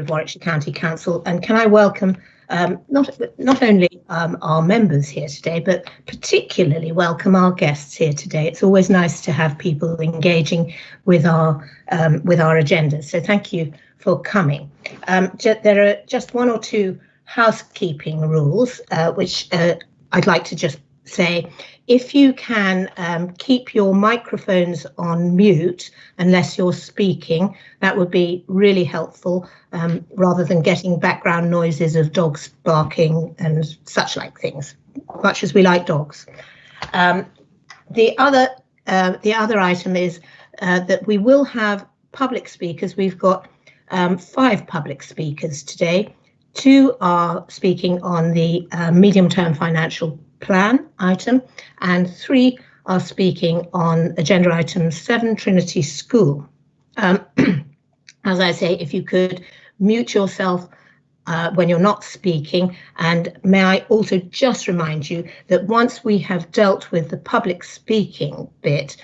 of Warwickshire County Council, and can I welcome not only our members here today, but particularly welcome our guests here today. It's always nice to have people engaging with our agenda. So thank you for coming. There are just one or two housekeeping rules, which I'd like to just say. If you can keep your microphones on mute unless you're speaking, that would be really helpful, rather than getting background noises of dogs barking and such like things, much as we like dogs. The other item is that we will have public speakers. We've got 5 public speakers today. 2 are speaking on the medium-term financial plan item, and 3 are speaking on agenda item 7, Trinity School. As I say, if you could mute yourself when you're not speaking, and may I also just remind you that once we have dealt with the public speaking bit,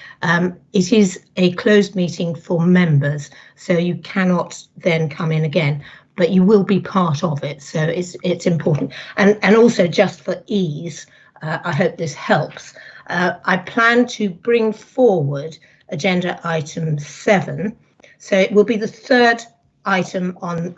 it is a closed meeting for members, so you cannot then come in again, but you will be part of it, so it's important. And also, just for ease, I hope this helps. I plan to bring forward agenda item 7, so it will be the third item on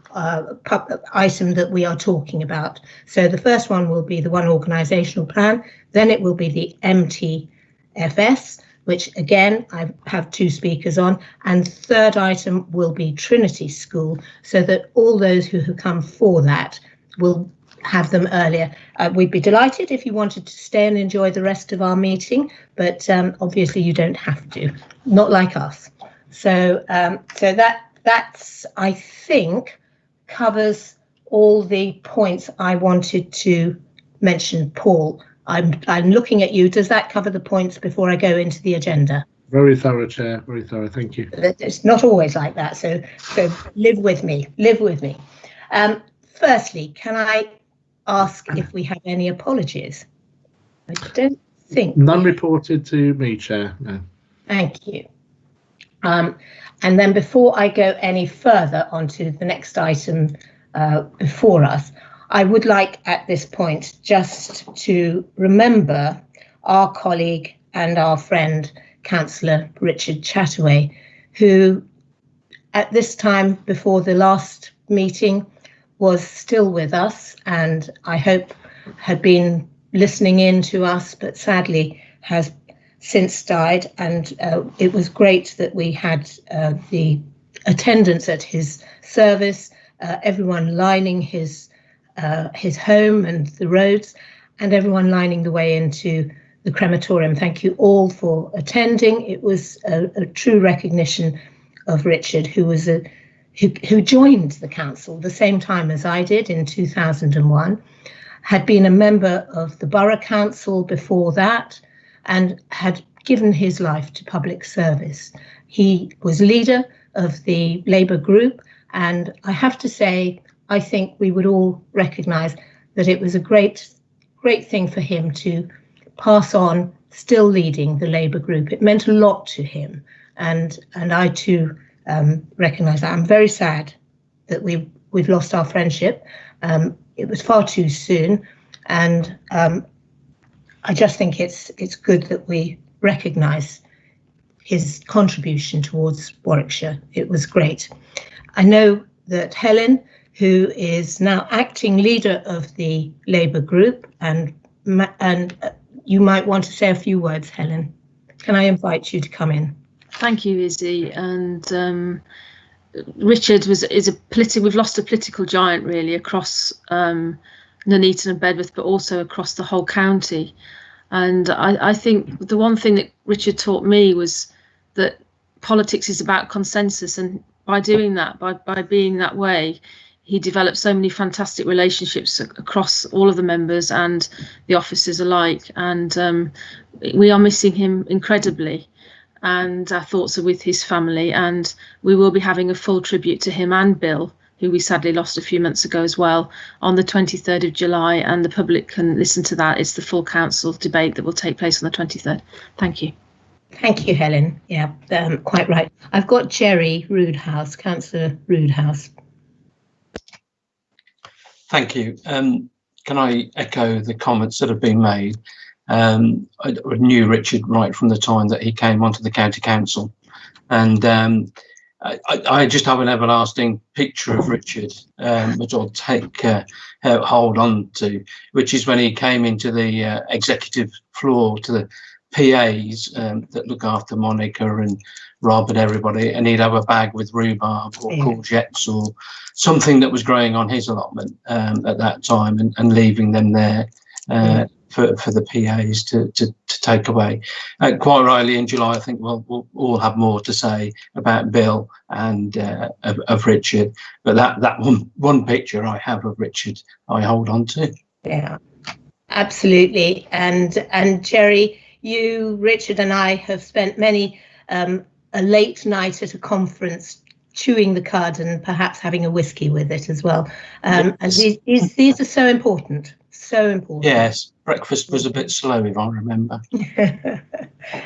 item that we are talking about. So the first one will be the One Organisational Plan, then it will be the MTFS, which again I have 2 speakers on, and third item will be Trinity School, so that all those who have come for that will have them earlier. We'd be delighted if you wanted to stay and enjoy the rest of our meeting, but obviously you don't have to, not like us. So that's, I think, covers all the points I wanted to mention. Paul, I'm looking at you. Does that cover the points before I go into the agenda? Very thorough, Chair. Very thorough. Thank you. It's not always like that, so live with me. Live with me. Firstly, can I ask if we have any apologies? I don't think. None reported to me, Chair. No. Thank you. And then before I go any further onto the next item before us, I would like at this point just to remember our colleague and our friend, Councillor Richard Chataway, who at this time before the last meeting was still with us, and I hope had been listening in to us, but sadly has since died. And it was great that we had the attendance at his service, everyone lining his home and the roads, and everyone lining the way into the crematorium. Thank you all for attending. It was a true recognition of Richard, who was who joined the council the same time as I did in 2001, had been a member of the Borough Council before that, and had given his life to public service. He was leader of the Labour group, and I have to say, I think we would all recognise that it was a great thing for him to pass on, still leading the Labour group. It meant a lot to him, and I too recognise that. I'm very sad that we've lost our friendship. It was far too soon, and I just think it's good that we recognise his contribution towards Warwickshire. It was great. I know that Helen, who is now acting leader of the Labour group, and you might want to say a few words, Helen. Can I invite you to come in? Thank you, Izzy. And Richard we've lost a political giant really across Nuneaton and Bedworth, but also across the whole county. And I think the one thing that Richard taught me was that politics is about consensus, and by doing that, by being that way, he developed so many fantastic relationships across all of the members and the officers alike. And we are missing him incredibly. And our thoughts are with his family, and we will be having a full tribute to him and Bill, who we sadly lost a few months ago as well, on the 23rd of July, and the public can listen to that. It's the full council debate that will take place on the 23rd. Thank you. Thank you, Helen. Yeah, quite right. I've got Jerry Roodhouse, Councillor Roodhouse. Thank you. Can I echo the comments that have been made? I knew Richard right from the time that he came onto the county council, and I just have an everlasting picture of Richard, which I'll take hold on to, which is when he came into the executive floor to the PAs that look after Monica and Rob and everybody, and he'd have a bag with rhubarb or courgettes or something that was growing on his allotment at that time, and leaving them there for the PAs to take away. Quite rightly, in July, I think we'll all have more to say about Bill and of Richard, but that one picture I have of Richard, I hold on to. Yeah, absolutely. And Jerry, you, Richard, and I have spent many a late night at a conference chewing the cud and perhaps having a whiskey with it as well. And these are so important. So important. Yes, breakfast was a bit slow, if I remember.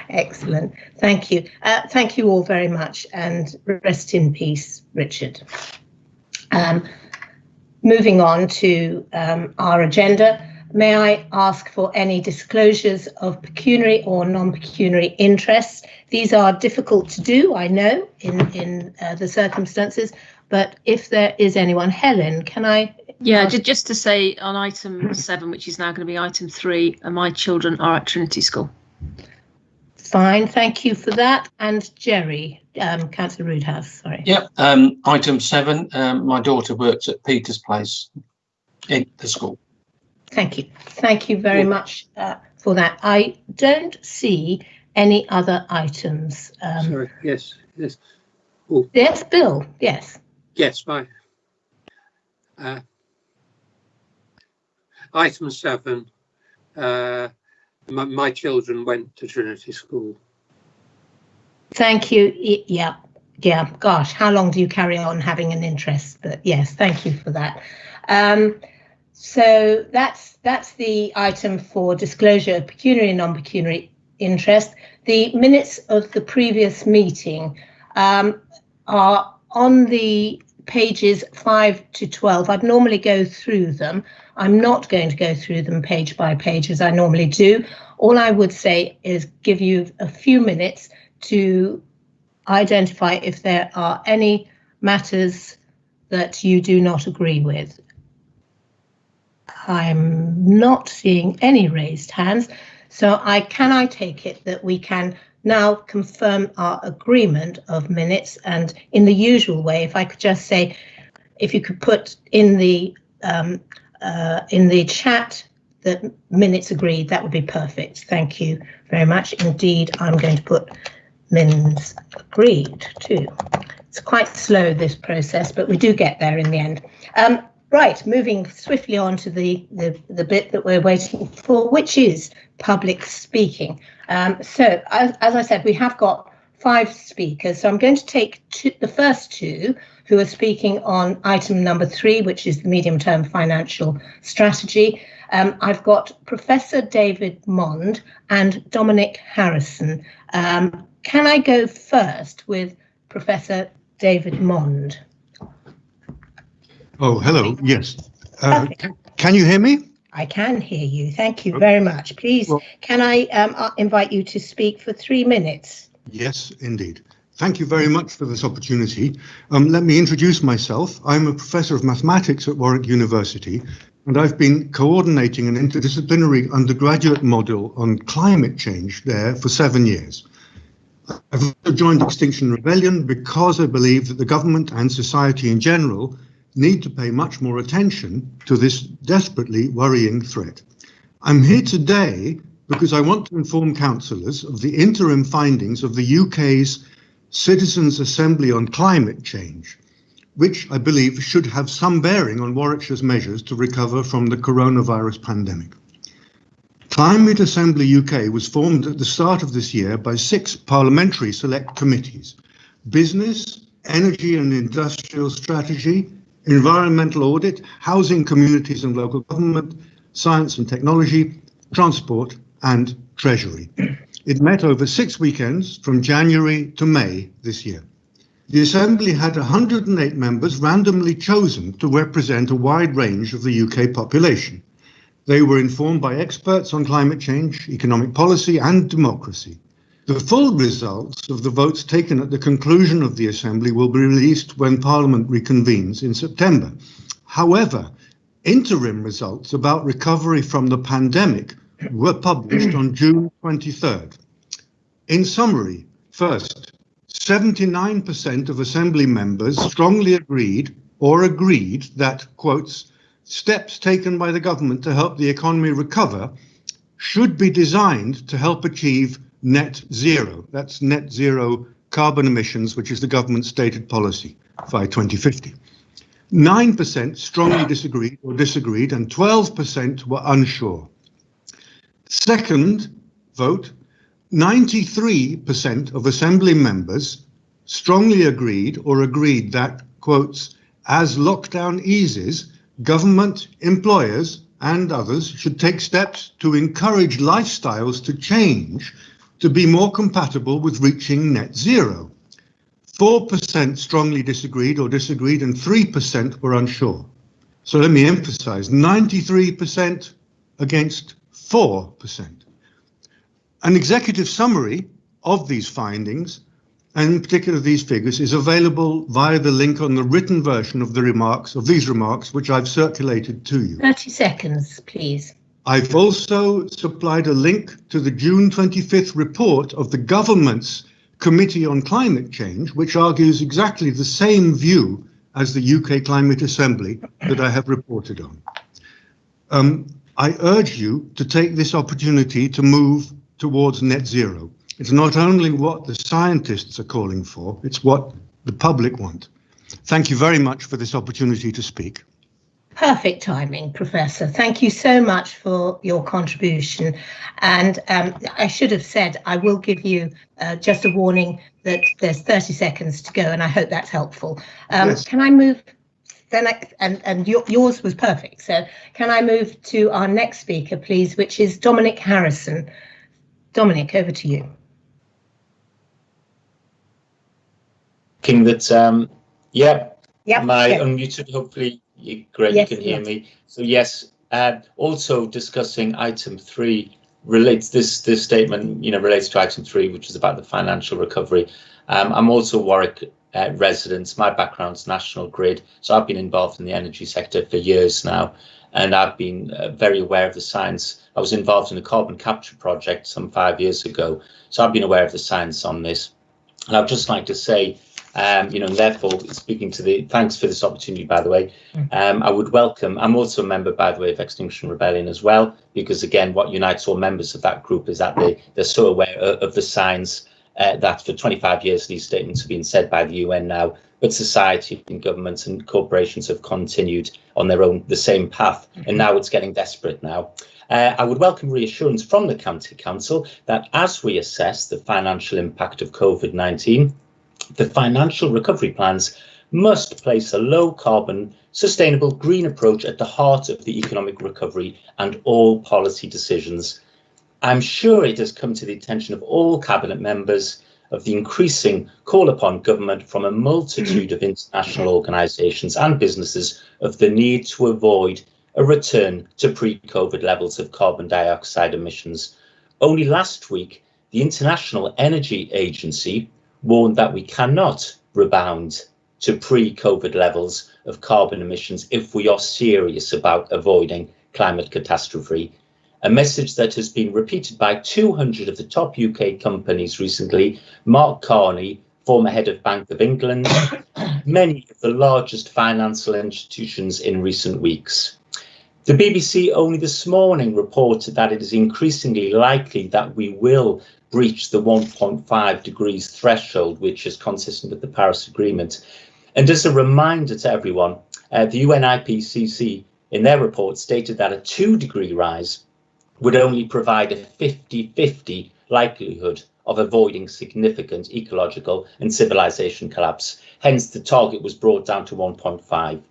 Excellent. Thank you. Thank you all very much, and rest in peace, Richard. Moving on to our agenda, may I ask for any disclosures of pecuniary or non-pecuniary interests? These are difficult to do, I know, in the circumstances, but if there is anyone, Helen, can I? Yeah, just to say on item 7, which is now going to be item 3, my children are at Trinity School. Fine, thank you for that. And Jerry, Councillor Roodhouse, sorry. Yep, item 7, my daughter works at Peter's Place in the school. Thank you. Thank you very much for that. I don't see any other items. Sorry, yes. Oh. Yes, Bill, yes. Yes, fine. Item 7, my children went to Trinity School. Thank you. Yeah. Gosh, how long do you carry on having an interest? But yes, thank you for that. So that's the item for disclosure of pecuniary and non-pecuniary interest. The minutes of the previous meeting are on the pages 5 to 12. I'd normally go through them. I'm not going to go through them page by page as I normally do. All I would say is give you a few minutes to identify if there are any matters that you do not agree with. I'm not seeing any raised hands, so can I take it that we can now confirm our agreement of minutes? And in the usual way, if I could just say, if you could put in the chat that minutes agreed, that would be perfect. Thank you very much indeed. I'm going to put minutes agreed too. It's quite slow, this process, but we do get there in the end. Right, moving swiftly on to the bit that we're waiting for, which is public speaking. So, as I said, we have got 5 speakers. So I'm going to take the first 2 who are speaking on item number 3, which is the medium-term financial strategy. I've got Professor David Mond and Dominic Harrison. Can I go first with Professor David Mond? Oh, hello. Yes. Can you hear me? I can hear you. Thank you very much. Please, can I invite you to speak for 3 minutes? Yes, indeed. Thank you very much for this opportunity. Let me introduce myself. I'm a professor of mathematics at Warwick University, and I've been coordinating an interdisciplinary undergraduate module on climate change there for 7 years. I've also joined Extinction Rebellion because I believe that the government and society in general need to pay much more attention to this desperately worrying threat. I'm here today because I want to inform councillors of the interim findings of the UK's Citizens' Assembly on Climate Change, which I believe should have some bearing on Warwickshire's measures to recover from the coronavirus pandemic. Climate Assembly UK was formed at the start of this year by 6 parliamentary select committees: business, energy and industrial strategy, environmental audit, housing, communities and local government, science and technology, transport and treasury. It met over 6 weekends from January to May this year. the Assembly had 108 members randomly chosen to represent a wide range of the UK population. They were informed by experts on climate change, economic policy and democracy. The full results of the votes taken at the conclusion of the Assembly will be released when Parliament reconvenes in September. However, interim results about recovery from the pandemic were published on June 23rd. In summary, first, 79% of Assembly members strongly agreed that, quotes, steps taken by the government to help the economy recover should be designed to help achieve net zero. That's net zero carbon emissions, which is the government's stated policy by 2050. 9% strongly disagreed, and 12% were unsure. Second vote, 93% of Assembly members strongly agreed that, quotes, as lockdown eases, government, employers and others should take steps to encourage lifestyles to change to be more compatible with reaching net zero. 4% strongly disagreed, and 3% were unsure. So let me emphasize, 93% against 4%. An executive summary of these findings, and in particular these figures, is available via the link on the written version of these remarks, which I've circulated to you. 30 seconds, please. I've also supplied a link to the June 25th report of the government's Committee on Climate Change, which argues exactly the same view as the UK Climate Assembly that I have reported on. I urge you to take this opportunity to move towards net zero. It's not only what the scientists are calling for, it's what the public want. Thank you very much for this opportunity to speak. Perfect timing, Professor. Thank you so much for your contribution. And I should have said, I will give you just a warning that there's 30 seconds to go, and I hope that's helpful. Yes. Can I move? Yours was perfect. So can I move to our next speaker, please, which is Dominic Harrison. Dominic, over to you. Am I unmuted? Hopefully, great, yes, you can hear me. So yes, also discussing item 3 relates, this statement, relates to item 3, which is about the financial recovery. I'm also Warwick resident. My background's National Grid, so I've been involved in the energy sector for years now, and I've been very aware of the science. I was involved in a carbon capture project some 5 years ago, so I've been aware of the science on this. And I'd just like to say, and therefore speaking to thanks for this opportunity, by the way. I would welcome, I'm also a member, by the way, of Extinction Rebellion as well, because again, what unites all members of that group is that they're so aware of the science that for 25 years these statements have been said by the UN now, but society and governments and corporations have continued on their own, the same path, and now it's getting desperate now. I would welcome reassurance from the County Council that as we assess the financial impact of COVID-19, the financial recovery plans must place a low carbon, sustainable green approach at the heart of the economic recovery and all policy decisions. I'm sure it has come to the attention of all cabinet members of the increasing call upon government from a multitude of international organisations and businesses of the need to avoid a return to pre-COVID levels of carbon dioxide emissions. Only last week, the International Energy Agency warned that we cannot rebound to pre-COVID levels of carbon emissions if we are serious about avoiding climate catastrophe. A message that has been repeated by 200 of the top UK companies recently. Mark Carney, former head of Bank of England, many of the largest financial institutions in recent weeks. The BBC only this morning reported that it is increasingly likely that we will breach the 1.5 degrees threshold, which is consistent with the Paris Agreement. And as a reminder to everyone, the UN IPCC in their report stated that a 2-degree rise would only provide a 50-50 likelihood of avoiding significant ecological and civilization collapse. Hence, the target was brought down to 1.5.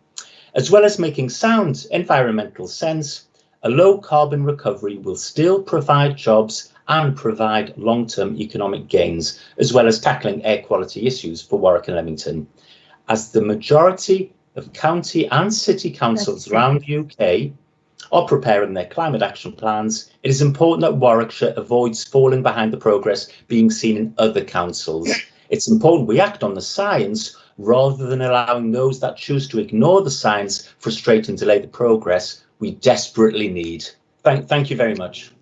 As well as making sound environmental sense, a low carbon recovery will still provide jobs and provide long-term economic gains, as well as tackling air quality issues for Warwick and Leamington. As the majority of county and city councils around the UK are preparing their climate action plans, it is important that Warwickshire avoids falling behind the progress being seen in other councils. It's important we act on the science rather than allowing those that choose to ignore the science frustrate and delay the progress we desperately need. Thank you very much.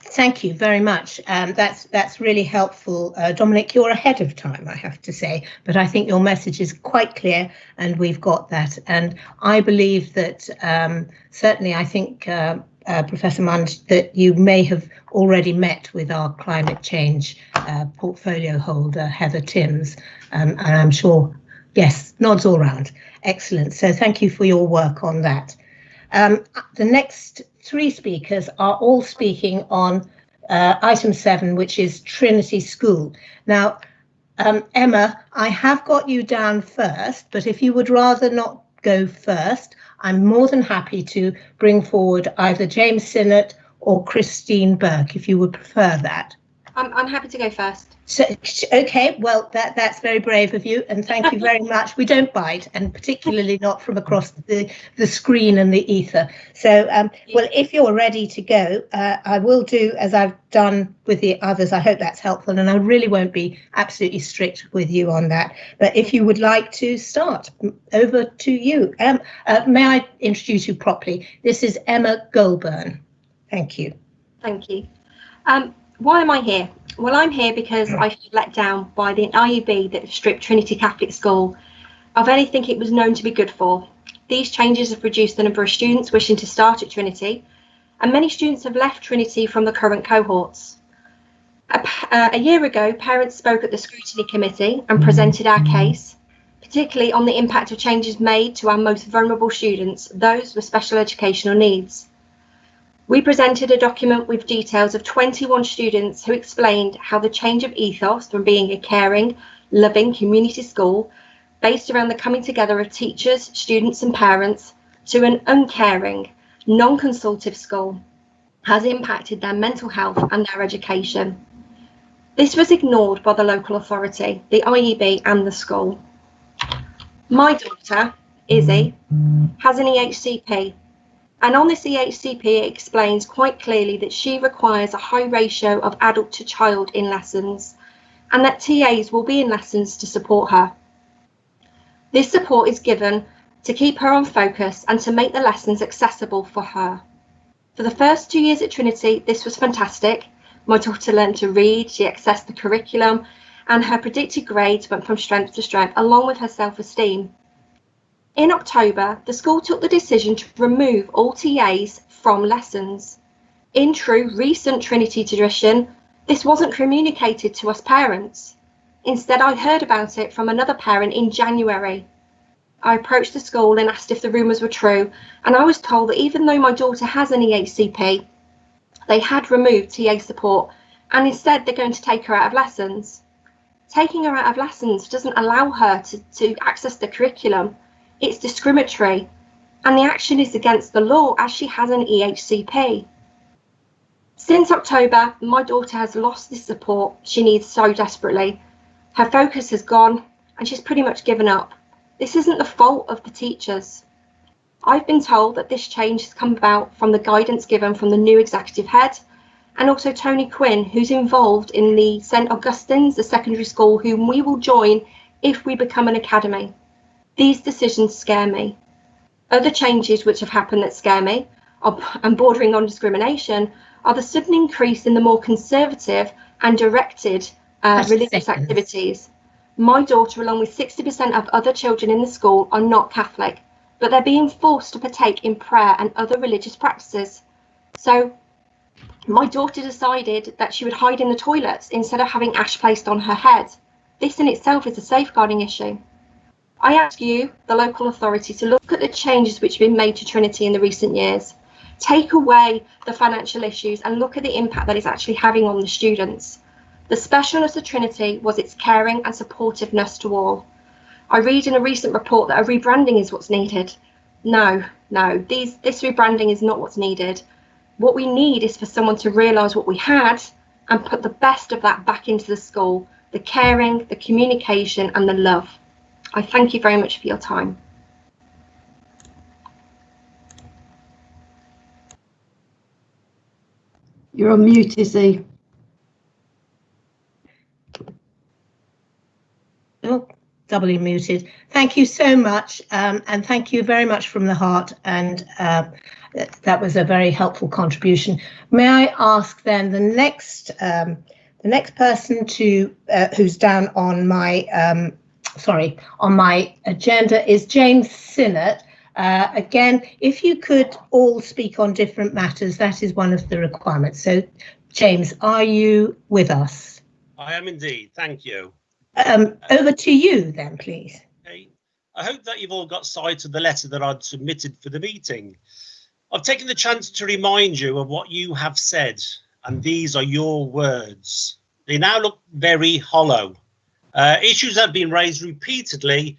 Thank you very much. That's really helpful. Dominic, you're ahead of time, I have to say, but I think your message is quite clear and we've got that. And I believe that certainly I think, Professor Munch, that you may have already met with our climate change portfolio holder, Heather Timms, and I'm sure, yes, nods all round. Excellent. So thank you for your work on that. The next three speakers are all speaking on item 7, which is Trinity School. Now, Emma, I have got you down first, but if you would rather not go first, I'm more than happy to bring forward either James Sinnott or Christine Burke, if you would prefer that. I'm happy to go first. So, okay, well, that's very brave of you, and thank you very much. We don't bite, and particularly not from across the screen and the ether. So, well, if you're ready to go, I will do as I've done with the others. I hope that's helpful, and I really won't be absolutely strict with you on that. But if you would like to start, over to you. May I introduce you properly? This is Emma Goulburn. Thank you. Thank you. Why am I here? Well, I'm here because I feel let down by the IUB that stripped Trinity Catholic School of anything it was known to be good for. These changes have reduced the number of students wishing to start at Trinity, and many students have left Trinity from the current cohorts. A year ago, parents spoke at the scrutiny committee and presented our case, particularly on the impact of changes made to our most vulnerable students, those with special educational needs. We presented a document with details of 21 students who explained how the change of ethos from being a caring, loving community school based around the coming together of teachers, students and parents to an uncaring, non-consultative school has impacted their mental health and their education. This was ignored by the local authority, the IEB and the school. My daughter, Izzy, has an EHCP. And on this EHCP, it explains quite clearly that she requires a high ratio of adult to child in lessons, and that TAs will be in lessons to support her. This support is given to keep her on focus and to make the lessons accessible for her. For the first 2 years at Trinity, this was fantastic. My daughter learned to read, she accessed the curriculum, and her predicted grades went from strength to strength, along with her self-esteem. In October, the school took the decision to remove all TAs from lessons. In true recent Trinity tradition, this wasn't communicated to us parents. Instead, I heard about it from another parent in January. I approached the school and asked if the rumours were true, and I was told that even though my daughter has an EHCP, they had removed TA support, and instead they're going to take her out of lessons. Taking her out of lessons doesn't allow her to access the curriculum. It's discriminatory, and the action is against the law as she has an EHCP. Since October, my daughter has lost this support she needs so desperately. Her focus has gone, and she's pretty much given up. This isn't the fault of the teachers. I've been told that this change has come about from the guidance given from the new executive head, and also Tony Quinn, who's involved in the St Augustine's, the secondary school, whom we will join if we become an academy. These decisions scare me. Other changes which have happened that scare me, and bordering on discrimination, are the sudden increase in the more conservative and directed religious activities. My daughter, along with 60% of other children in the school, are not Catholic, but they're being forced to partake in prayer and other religious practices. So my daughter decided that she would hide in the toilets instead of having ash placed on her head. This in itself is a safeguarding issue. I ask you, the local authority, to look at the changes which have been made to Trinity in the recent years. Take away the financial issues and look at the impact that it's actually having on the students. The specialness of Trinity was its caring and supportiveness to all. I read in a recent report that a rebranding is what's needed. No, this rebranding is not what's needed. What we need is for someone to realise what we had and put the best of that back into the school, the caring, the communication and the love. I thank you very much for your time. You're on mute, Izzy. Oh, doubly muted. Thank you so much, and thank you very much from the heart, and that was a very helpful contribution. May I ask then the next person to who's down on my on my agenda is James Sinnott. Again, if you could all speak on different matters, that is one of the requirements. So, James, are you with us? I am indeed. Thank you. Over to you then, please. Okay. I hope that you've all got sight of the letter that I'd submitted for the meeting. I've taken the chance to remind you of what you have said, and these are your words. They now look very hollow. Issues have been raised repeatedly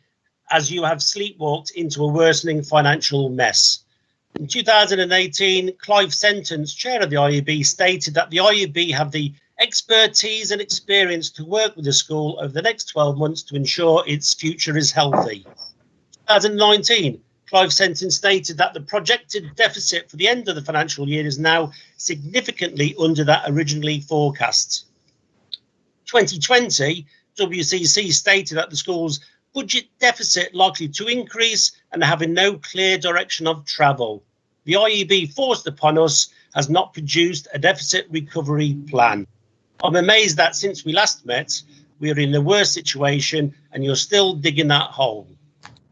as you have sleepwalked into a worsening financial mess. In 2018, Clive Sentence, chair of the IEB, stated that the IEB have the expertise and experience to work with the school over the next 12 months to ensure its future is healthy. 2019, Clive Sentence stated that the projected deficit for the end of the financial year is now significantly under that originally forecast. 2020, WCC stated that the school's budget deficit likely to increase and having no clear direction of travel. The IEB forced upon us has not produced a deficit recovery plan. I'm amazed that since we last met, we are in a worse situation and you're still digging that hole.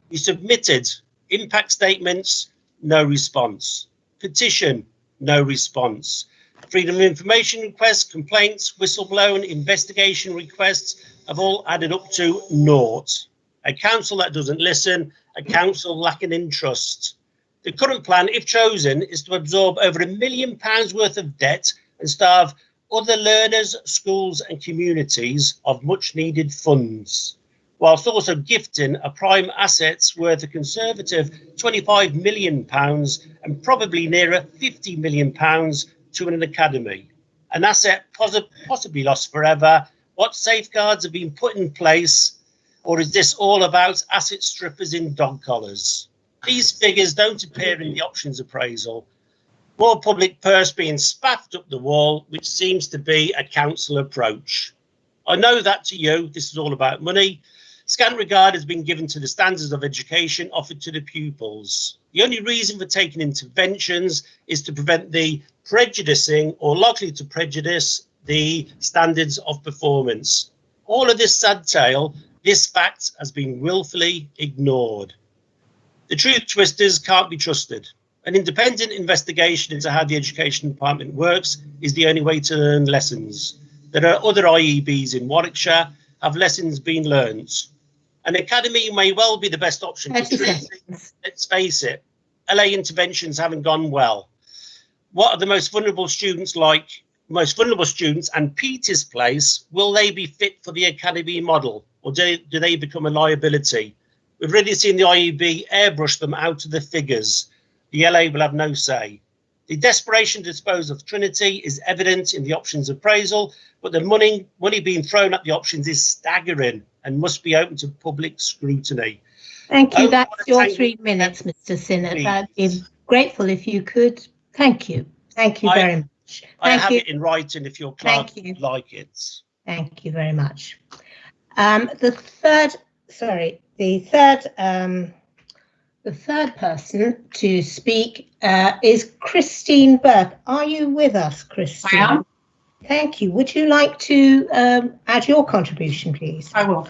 You submitted impact statements, no response. Petition, no response. Freedom of information requests, complaints, whistleblown, investigation requests have all added up to naught. A council that doesn't listen, a council lacking in trust. The current plan, if chosen, is to absorb over £1 million worth of debt and starve other learners, schools and communities of much needed funds, whilst also gifting a prime assets worth a conservative £25 million and probably nearer £50 million to an academy. An asset possibly lost forever. What safeguards have been put in place? Or is this all about asset strippers in dog collars? These figures don't appear in the options appraisal. More public purse being spaffed up the wall, which seems to be a council approach. I know that to you, this is all about money. Scant regard has been given to the standards of education offered to the pupils. The only reason for taking interventions is to prevent the prejudicing or likely to prejudice the standards of performance. All of this sad tale, this fact has been willfully ignored. The truth twisters can't be trusted. An independent investigation into how the education department works is the only way to learn lessons. There are other IEBs in Warwickshire. Have lessons been learned? An academy may well be the best option for treating. Let's face it, LA interventions haven't gone well. What are the most vulnerable students like? Most vulnerable students and Peter's place, will they be fit for the academy model, or do they become a liability? We've already seen the IEB airbrush them out of the figures. The LA will have no say. The desperation to dispose of Trinity is evident in the options appraisal, but the money being thrown at the options is staggering and must be open to public scrutiny. Thank you. That's your 3 minutes, Mr. Sinnott. I'd be grateful if you could. Thank you. Thank you very much. I have it in writing if your clerk would like it. Thank you very much. The third person to speak is Christine Burke. Are you with us, Christine? I am. Thank you. Would you like to add your contribution, please? I will.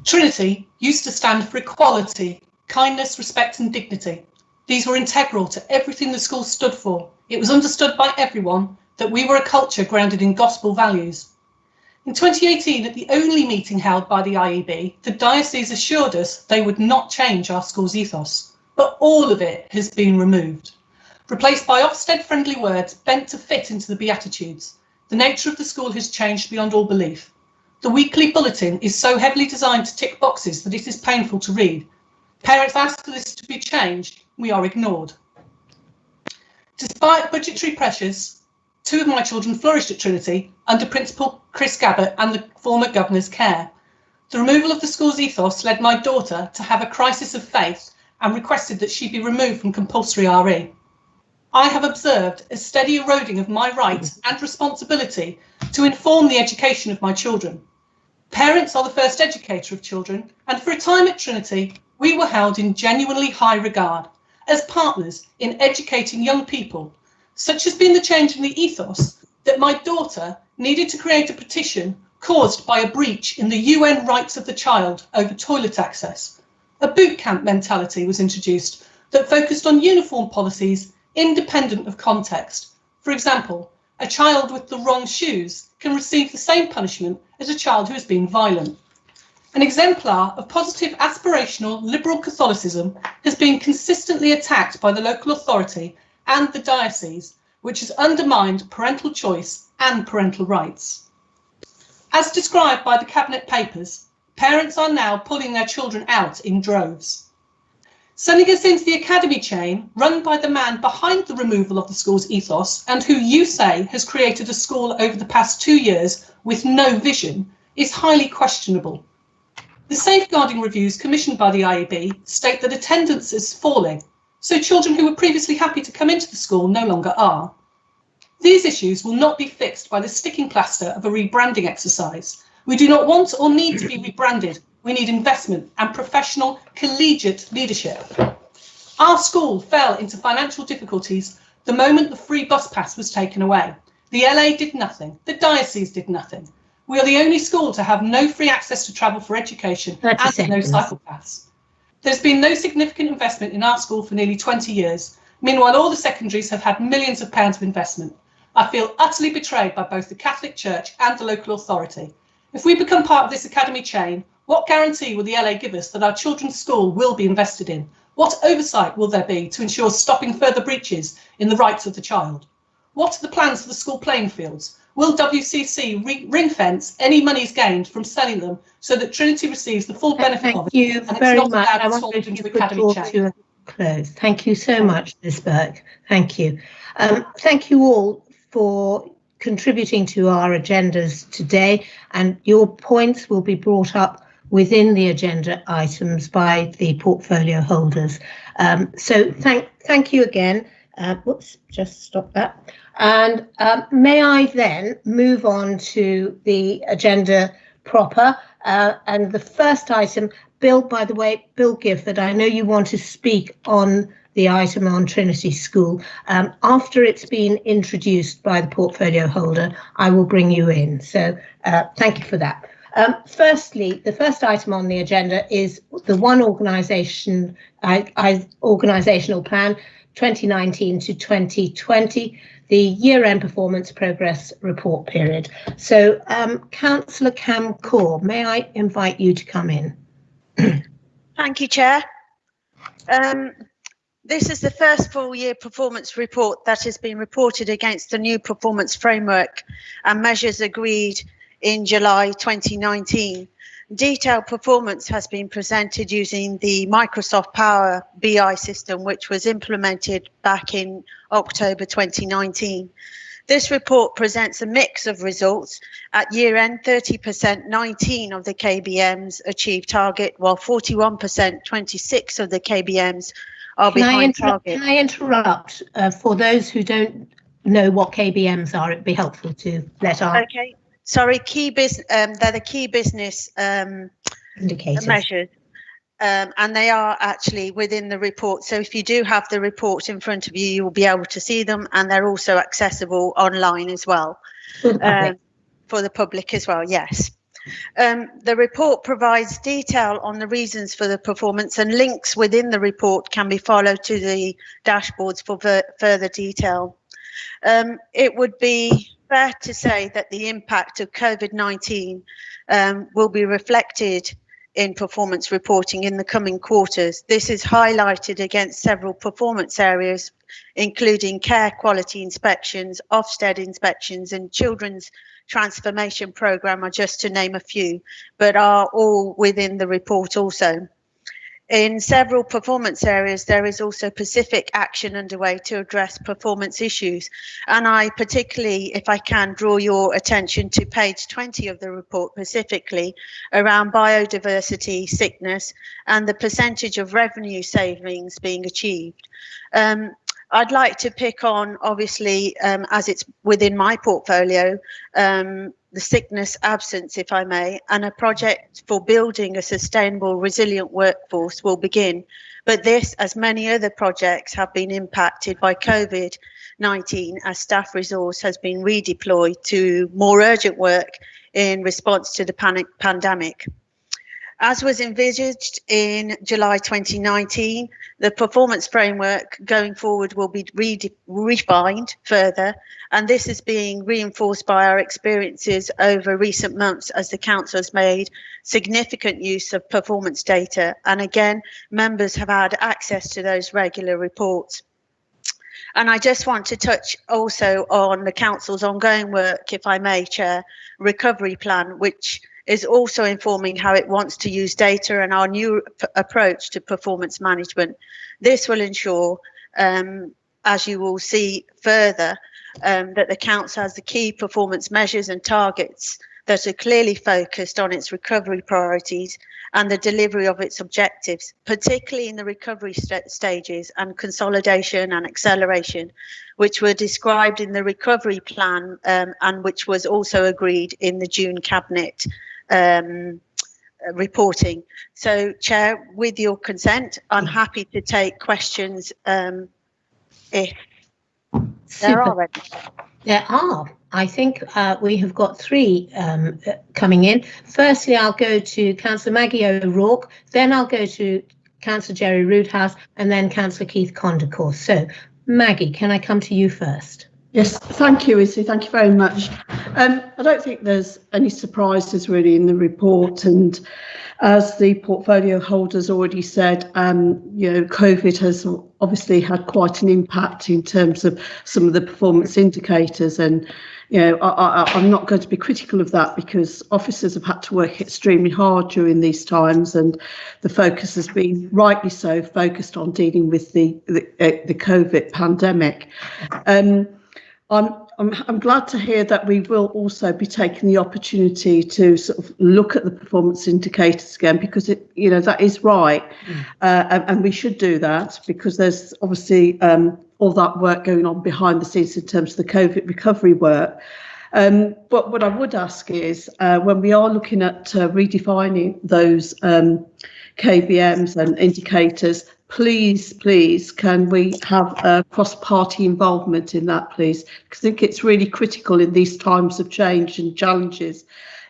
Trinity used to stand for equality, kindness, respect and dignity. These were integral to everything the school stood for. It was understood by everyone that we were a culture grounded in gospel values. In 2018, at the only meeting held by the IEB, the diocese assured us they would not change our school's ethos, but all of it has been removed, replaced by Ofsted-friendly words bent to fit into the Beatitudes. The nature of the school has changed beyond all belief. The weekly bulletin is so heavily designed to tick boxes that it is painful to read. Parents ask for this to be changed, we are ignored. Despite budgetary pressures, 2 of my children flourished at Trinity under Principal Chris Gabbett and the former governor's care. The removal of the school's ethos led my daughter to have a crisis of faith and requested that she be removed from compulsory RE. I have observed a steady eroding of my right and responsibility to inform the education of my children. Parents are the first educator of children, and for a time at Trinity, we were held in genuinely high regard as partners in educating young people. Such has been the change in the ethos that my daughter needed to create a petition caused by a breach in the UN rights of the child over toilet access. A boot camp mentality was introduced that focused on uniform policies independent of context. For example, a child with the wrong shoes can receive the same punishment as a child who has been violent. An exemplar of positive aspirational liberal Catholicism has been consistently attacked by the local authority and the diocese, which has undermined parental choice and parental rights. As described by the Cabinet Papers, parents are now pulling their children out in droves. Sending us into the academy chain run by the man behind the removal of the school's ethos and who you say has created a school over the past 2 years with no vision is highly questionable. The safeguarding reviews commissioned by the IEB state that attendance is falling, so children who were previously happy to come into the school no longer are. These issues will not be fixed by the sticking plaster of a rebranding exercise. We do not want or need to be rebranded. We need investment and professional collegiate leadership. Our school fell into financial difficulties the moment the free bus pass was taken away. The LA did nothing. The diocese did nothing. We are the only school to have no free access to travel for education and no cycle pass. There's been no significant investment in our school for nearly 20 years. Meanwhile, all the secondaries have had millions of pounds of investment. I feel utterly betrayed by both the Catholic Church and the local authority. If we become part of this academy chain, what guarantee will the LA give us that our children's school will be invested in? What oversight will there be to ensure stopping further breaches in the rights of the child? What are the plans for the school playing fields? Will WCC ring fence any monies gained from selling them so that Trinity receives the full benefit of it? Thank you very much. I wonder if you could draw to a close. Thank you so much, Ms. Burke. Thank you. Thank you all for contributing to our agendas today, and your points will be brought up within the agenda items by the portfolio holders. So thank you again. Whoops, just stop that. And may I then move on to the agenda proper, and the first item, Bill, by the way, Bill Gifford, I know you want to speak on the item on Trinity School. After it's been introduced by the portfolio holder, I will bring you in. So thank you for that. Firstly, the first item on the agenda is the one organisational plan 2019 to 2020, the year-end performance progress report period. So Councillor Cam Core, may I invite you to come in? Thank you, Chair. This is the first full year performance report that has been reported against the new performance framework and measures agreed in July 2019. Detailed performance has been presented using the Microsoft Power BI system, which was implemented back in October 2019. This report presents a mix of results. At year end, 30%, 19 of the KBMs achieved target, while 41%, 26 of the KBMs are behind target. Can I interrupt? For those who don't know what KBMs are, it'd be helpful to let our... Okay, sorry, they're the key business indicators. Measures, and they are actually within the report. So if you do have the report in front of you, you will be able to see them, and they're also accessible online as well. For the public as well, yes. The report provides detail on the reasons for the performance, and links within the report can be followed to the dashboards for further detail. It would be fair to say that the impact of COVID-19 will be reflected in performance reporting in the coming quarters. This is highlighted against several performance areas, including care quality inspections, Ofsted inspections, and children's transformation programme, are just to name a few, but are all within the report also. In several performance areas, there is also specific action underway to address performance issues. And I particularly, if I can, draw your attention to page 20 of the report, specifically around biodiversity, sickness, and the percentage of revenue savings being achieved. I'd like to pick on, obviously, as it's within my portfolio, the sickness absence, if I may, and a project for building a sustainable, resilient workforce will begin. But this, as many other projects, have been impacted by COVID-19 as staff resource has been redeployed to more urgent work in response to the pandemic. As was envisaged in July 2019, the performance framework going forward will be refined further, and this is being reinforced by our experiences over recent months as the Council has made significant use of performance data, and again, members have had access to those regular reports. And I just want to touch also on the Council's ongoing work, if I may, Chair, recovery plan, which is also informing how it wants to use data and our new approach to performance management. This will ensure, as you will see further, that the Council has the key performance measures and targets that are clearly focused on its recovery priorities and the delivery of its objectives, particularly in the recovery stages and consolidation and acceleration, which were described in the recovery plan and which was also agreed in the June Cabinet reporting. So, Chair, with your consent, I'm happy to take questions if there are any. There are. I think we have got three coming in. Firstly, I'll go to Councillor Maggie O'Rourke, then I'll go to Councillor Jerry Roodhouse, and then Councillor Keith Condacourse. So, Maggie, can I come to you first? Yes, thank you, Izzy. Thank you very much. I don't think there's any surprises really in the report, and as the portfolio holders already said, COVID has obviously had quite an impact in terms of some of the performance indicators, and I'm not going to be critical of that because officers have had to work extremely hard during these times, and the focus has been rightly so focused on dealing with the COVID pandemic. I'm glad to hear that we will also be taking the opportunity to sort of look at the performance indicators again, because that is right, and we should do that because there's obviously all that work going on behind the scenes in terms of the COVID recovery work. But what I would ask is when we are looking at redefining those KVMs and indicators, please, can we have cross-party involvement in that, please? Because I think it's really critical in these times of change and challenges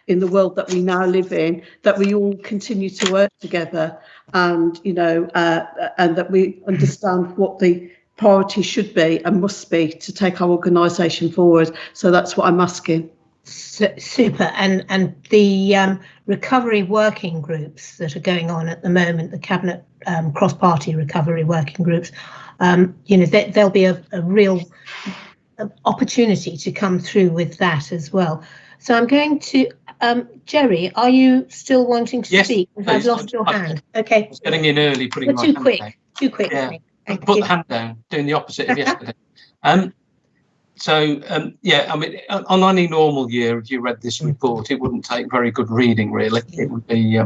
in the world that we now live in, that we all continue to work together and, and that we understand what the priorities should be and must be to take our organisation forward. So that's what I'm asking. Super. And the recovery working groups that are going on at the moment, the Cabinet cross-party recovery working groups, there'll be a real opportunity to come through with that as well. So I'm going to, Jerry, are you still wanting to speak? I've lost your hand. Okay. I was getting in early, putting my hand down. Too quick. Yeah. Put the hand down, doing the opposite of yesterday. On any normal year, if you read this report, it wouldn't take very good reading, really. It would be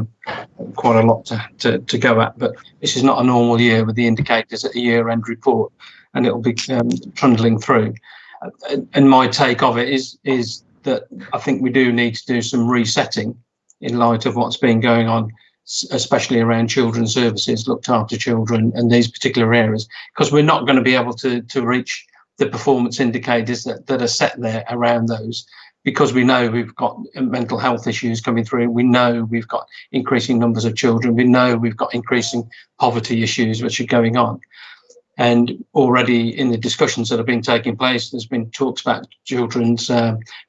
quite a lot to go at. But this is not a normal year with the indicators at the year-end report, and it'll be trundling through. And my take of it is that I think we do need to do some resetting in light of what's been going on, especially around children's services, looked after children and these particular areas, because we're not going to be able to reach the performance indicators that are set there around those, because we know we've got mental health issues coming through. We know we've got increasing numbers of children. We know we've got increasing poverty issues which are going on. And already in the discussions that have been taking place, there's been talks about children's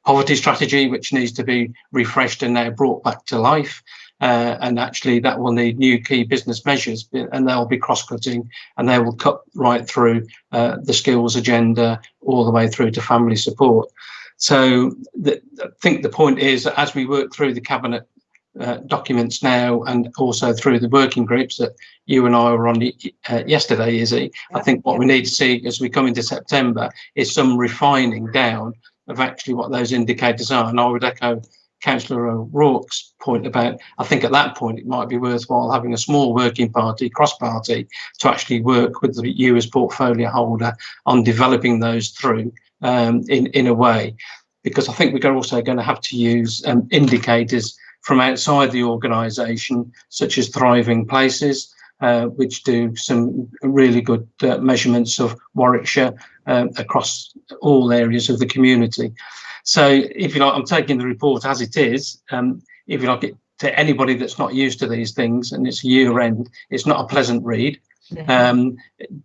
poverty strategy, which needs to be refreshed and now brought back to life. And actually that will need new key business measures, and they'll be cross-cutting, and they will cut right through the skills agenda all the way through to family support. So I think the point is that as we work through the Cabinet documents now, and also through the working groups that you and I were on yesterday, Izzy. I think what we need to see as we come into September is some refining down of actually what those indicators are. And I would echo Councillor O'Rourke's point about, I think at that point it might be worthwhile having a small working party, cross-party, to actually work with you as portfolio holder on developing those through in a way, because I think we're also going to have to use indicators from outside the organisation, such as Thriving Places, which do some really good measurements of Warwickshire across all areas of the community. So, if you like, I'm taking the report as it is. If you like, to anybody that's not used to these things, and it's year end, it's not a pleasant read.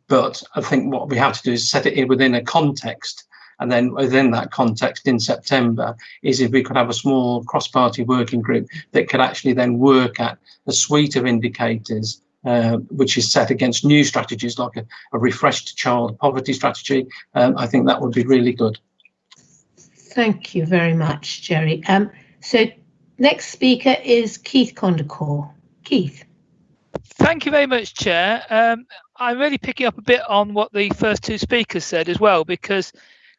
But I think what we have to do is set it in within a context. And then within that context in September is if we could have a small cross-party working group that could actually then work at a suite of indicators which is set against new strategies like a refreshed child poverty strategy. I think that would be really good. Thank you very much, Jerry. So next speaker is Keith Condacor. Keith. Thank you very much, Chair. I'm really picking up a bit on what the first two speakers said as well, because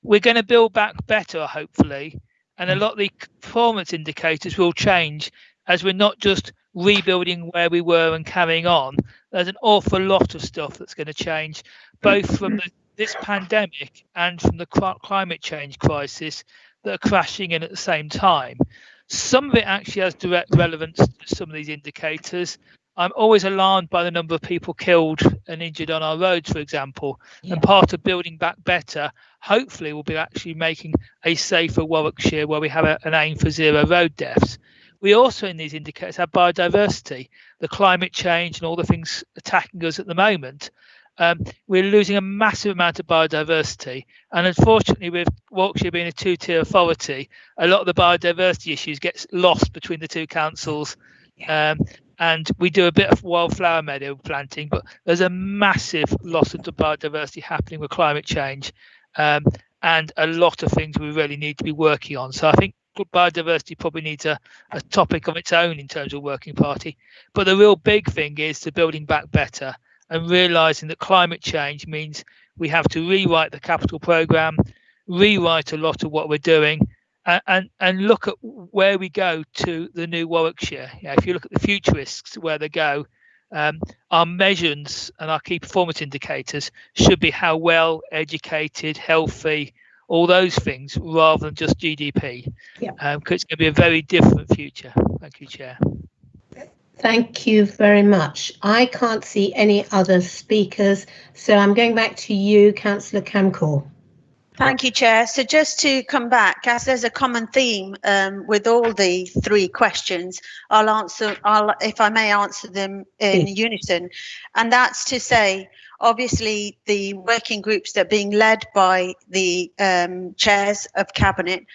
we're going to build back better, hopefully, and a lot of the performance indicators will change as we're not just rebuilding where we were and carrying on. There's an awful lot of stuff that's going to change, both from this pandemic and from the climate change crisis that are crashing in at the same time. Some of it actually has direct relevance to some of these indicators. I'm always alarmed by the number of people killed and injured on our roads, for example. And part of building back better, hopefully, will be actually making a safer Warwickshire where we have an aim for 0 road deaths. We also, in these indicators, have biodiversity, the climate change and all the things attacking us at the moment. We're losing a massive amount of biodiversity. And unfortunately, with Warwickshire being a 2-tier authority, a lot of the biodiversity issues gets lost between the two councils. And we do a bit of wildflower meadow planting, but there's a massive loss of the biodiversity happening with climate change, and a lot of things we really need to be working on. So I think biodiversity probably needs a topic of its own in terms of working party. But the real big thing is the building back better and realising that climate change means we have to rewrite the capital programme, rewrite a lot of what we're doing, and look at where we go to the new Warwickshire. If you look at the futurists, where they go, our measures and our key performance indicators should be how well educated, healthy, all those things, rather than just GDP. Because it's going to be a very different future. Thank you, Chair. Thank you very much. I can't see any other speakers, so I'm going back to you, Councillor Camcor. Thank you, Chair. So just to come back, as there's a common theme with all the three questions, if I may answer them in unison. And that's to say, obviously, the working groups that are being led by the chairs of Cabinet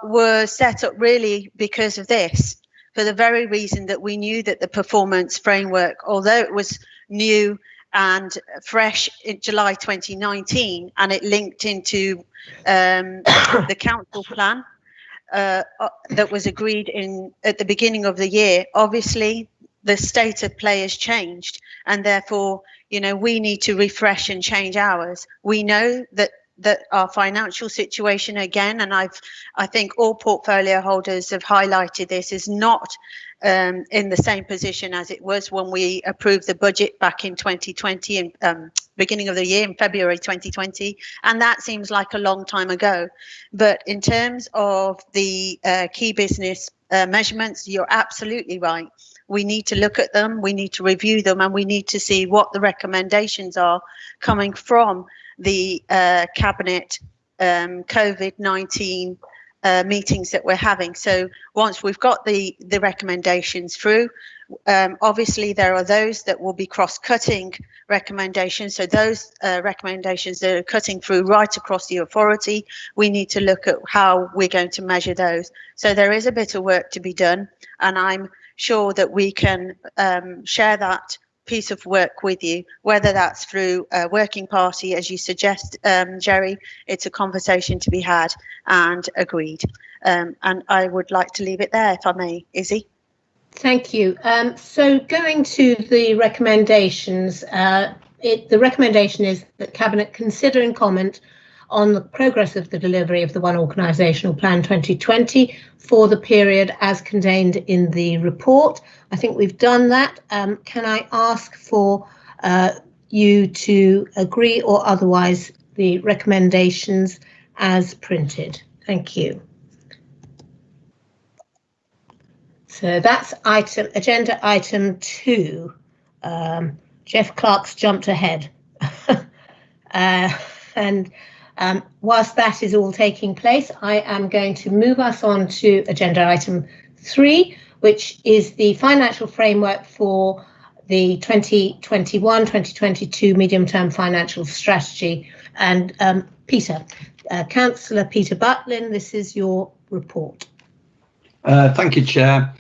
were set up really because of this, for the very reason that we knew that the performance framework, although it was new and fresh in July 2019, and it linked into the council plan that was agreed at the beginning of the year. Obviously, the state of play has changed, and therefore, we need to refresh and change ours. We know that our financial situation, again, and I think all portfolio holders have highlighted this, is not in the same position as it was when we approved the budget back in 2020 and beginning of the year in February 2020, and that seems like a long time ago. But in terms of the key business measurements, you're absolutely right. We need to look at them, we need to review them, and we need to see what the recommendations are coming from the Cabinet COVID-19 meetings that we're having. So once we've got the recommendations through, obviously there are those that will be cross-cutting recommendations. So those recommendations that are cutting through right across the authority, we need to look at how we're going to measure those. So there is a bit of work to be done, and I'm sure that we can share that piece of work with you, whether that's through a working party, as you suggest, Jerry. It's a conversation to be had and agreed. And I would like to leave it there, if I may, Izzy. Thank you. So going to the recommendations, the recommendation is that Cabinet consider and comment on the progress of the delivery of the One Organisational Plan 2020 for the period as contained in the report. I think we've done that. Can I ask for you to agree or otherwise the recommendations as printed? Thank you. So that's agenda item 2. Jeff Clark's jumped ahead. Whilst that is all taking place, I am going to move us on to agenda item 3, which is the financial framework for the 2021-2022 medium-term financial strategy. And Councillor Peter Butlin, this is your report. Thank you, Chair.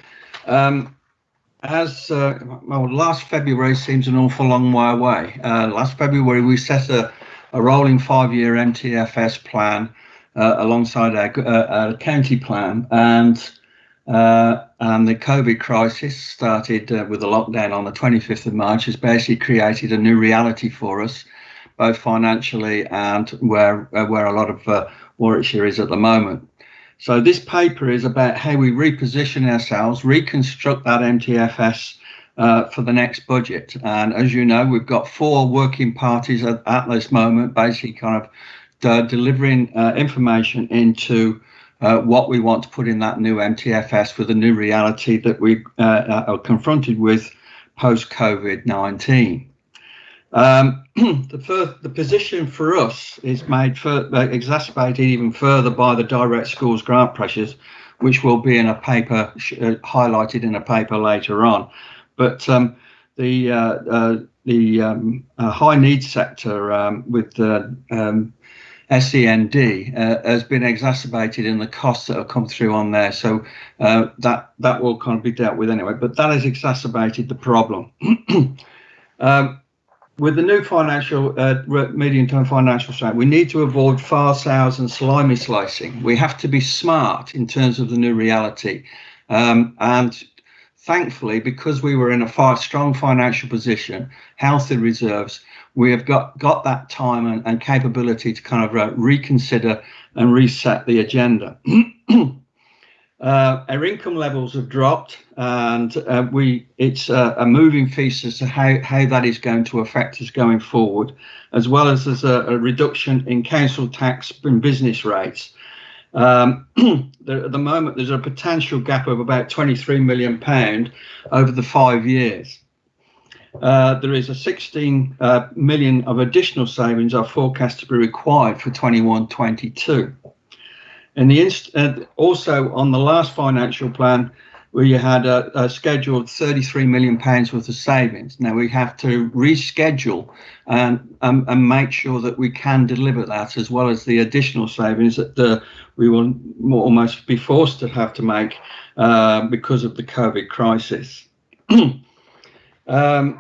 Last February seems an awful long way away. Last February we set a rolling 5-year MTFS plan alongside our county plan, and the COVID crisis started with the lockdown on the 25th of March. Has basically created a new reality for us, both financially and where a lot of Warwickshire is at the moment. So this paper is about how we reposition ourselves, reconstruct that MTFS for the next budget. And as you know, we've got 4 working parties at this moment, basically kind of delivering information into what we want to put in that new MTFS for the new reality that we are confronted with post-COVID-19. The position for us is made exacerbated even further by the direct schools grant pressures, which will be in a paper highlighted in a paper later on. But the high needs sector with the SEND has been exacerbated in the costs that have come through on there. So that will kind of be dealt with anyway. But that has exacerbated the problem. With the new financial medium-term financial strategy, we need to avoid fast sales and slimy slicing. We have to be smart in terms of the new reality. And thankfully, because we were in a strong financial position, healthy reserves, we have got that time and capability to kind of reconsider and reset the agenda. Our income levels have dropped, and it's a moving feast as to how that is going to affect us going forward, as well as there's a reduction in council tax and business rates. At the moment, there's a potential gap of about £23 million over the 5 years. There is a 16 million of additional savings are forecast to be required for 21-22. And also on the last financial plan, we had a scheduled £33 million worth of savings. Now we have to reschedule and make sure that we can deliver that, as well as the additional savings that we will almost be forced to have to make because of the COVID crisis. The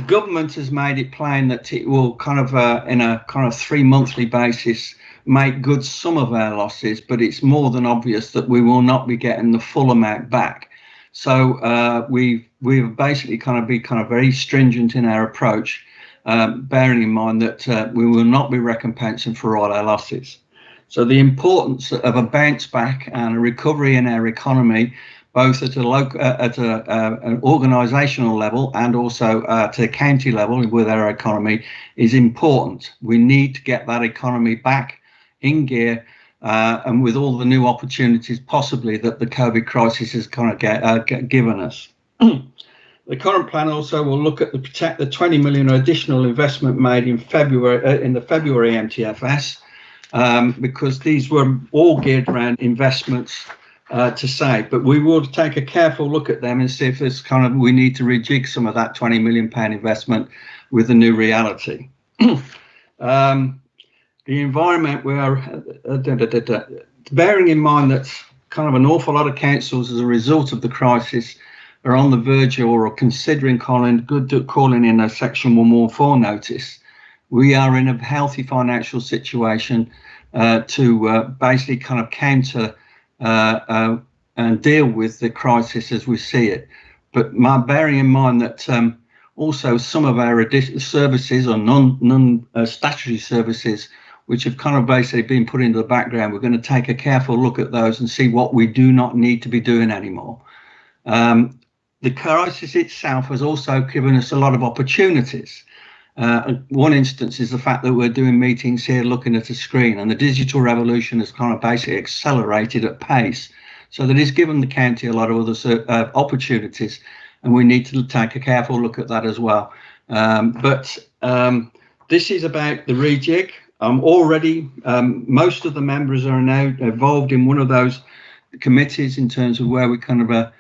government has made it plain that it will kind of in a kind of 3-monthly basis make good some of our losses, but it's more than obvious that we will not be getting the full amount back. So we've basically be very stringent in our approach, bearing in mind that we will not be recompensing for all our losses. So the importance of a bounce back and a recovery in our economy, both at an organisational level and also to a county level with our economy, is important. We need to get that economy back in gear, and with all the new opportunities possibly that the COVID crisis has kind of given us. The current plan also will look at the 20 million additional investment made in February in the February MTFS, because these were all geared around investments to save, but we will take a careful look at them and see if there's we need to rejig some of that £20 million investment with the new reality. The environment, we are bearing in mind that kind of an awful lot of councils, as a result of the crisis, are on the verge or considering calling in a Section 114 notice. We are in a healthy financial situation to basically counter and deal with the crisis as we see it. but bearing in mind that also some of our services or non-statutory services, which have kind of basically been put into the background, we're going to take a careful look at those and see what we do not need to be doing anymore. The crisis itself has also given us a lot of opportunities. One instance is the fact that we're doing meetings here looking at a screen, and the digital revolution has kind of basically accelerated at pace. So that has given the county a lot of other opportunities, and we need to take a careful look at that as well. But this is about the rejig. Already, most of the members are now involved in one of those committees in terms of where we kind of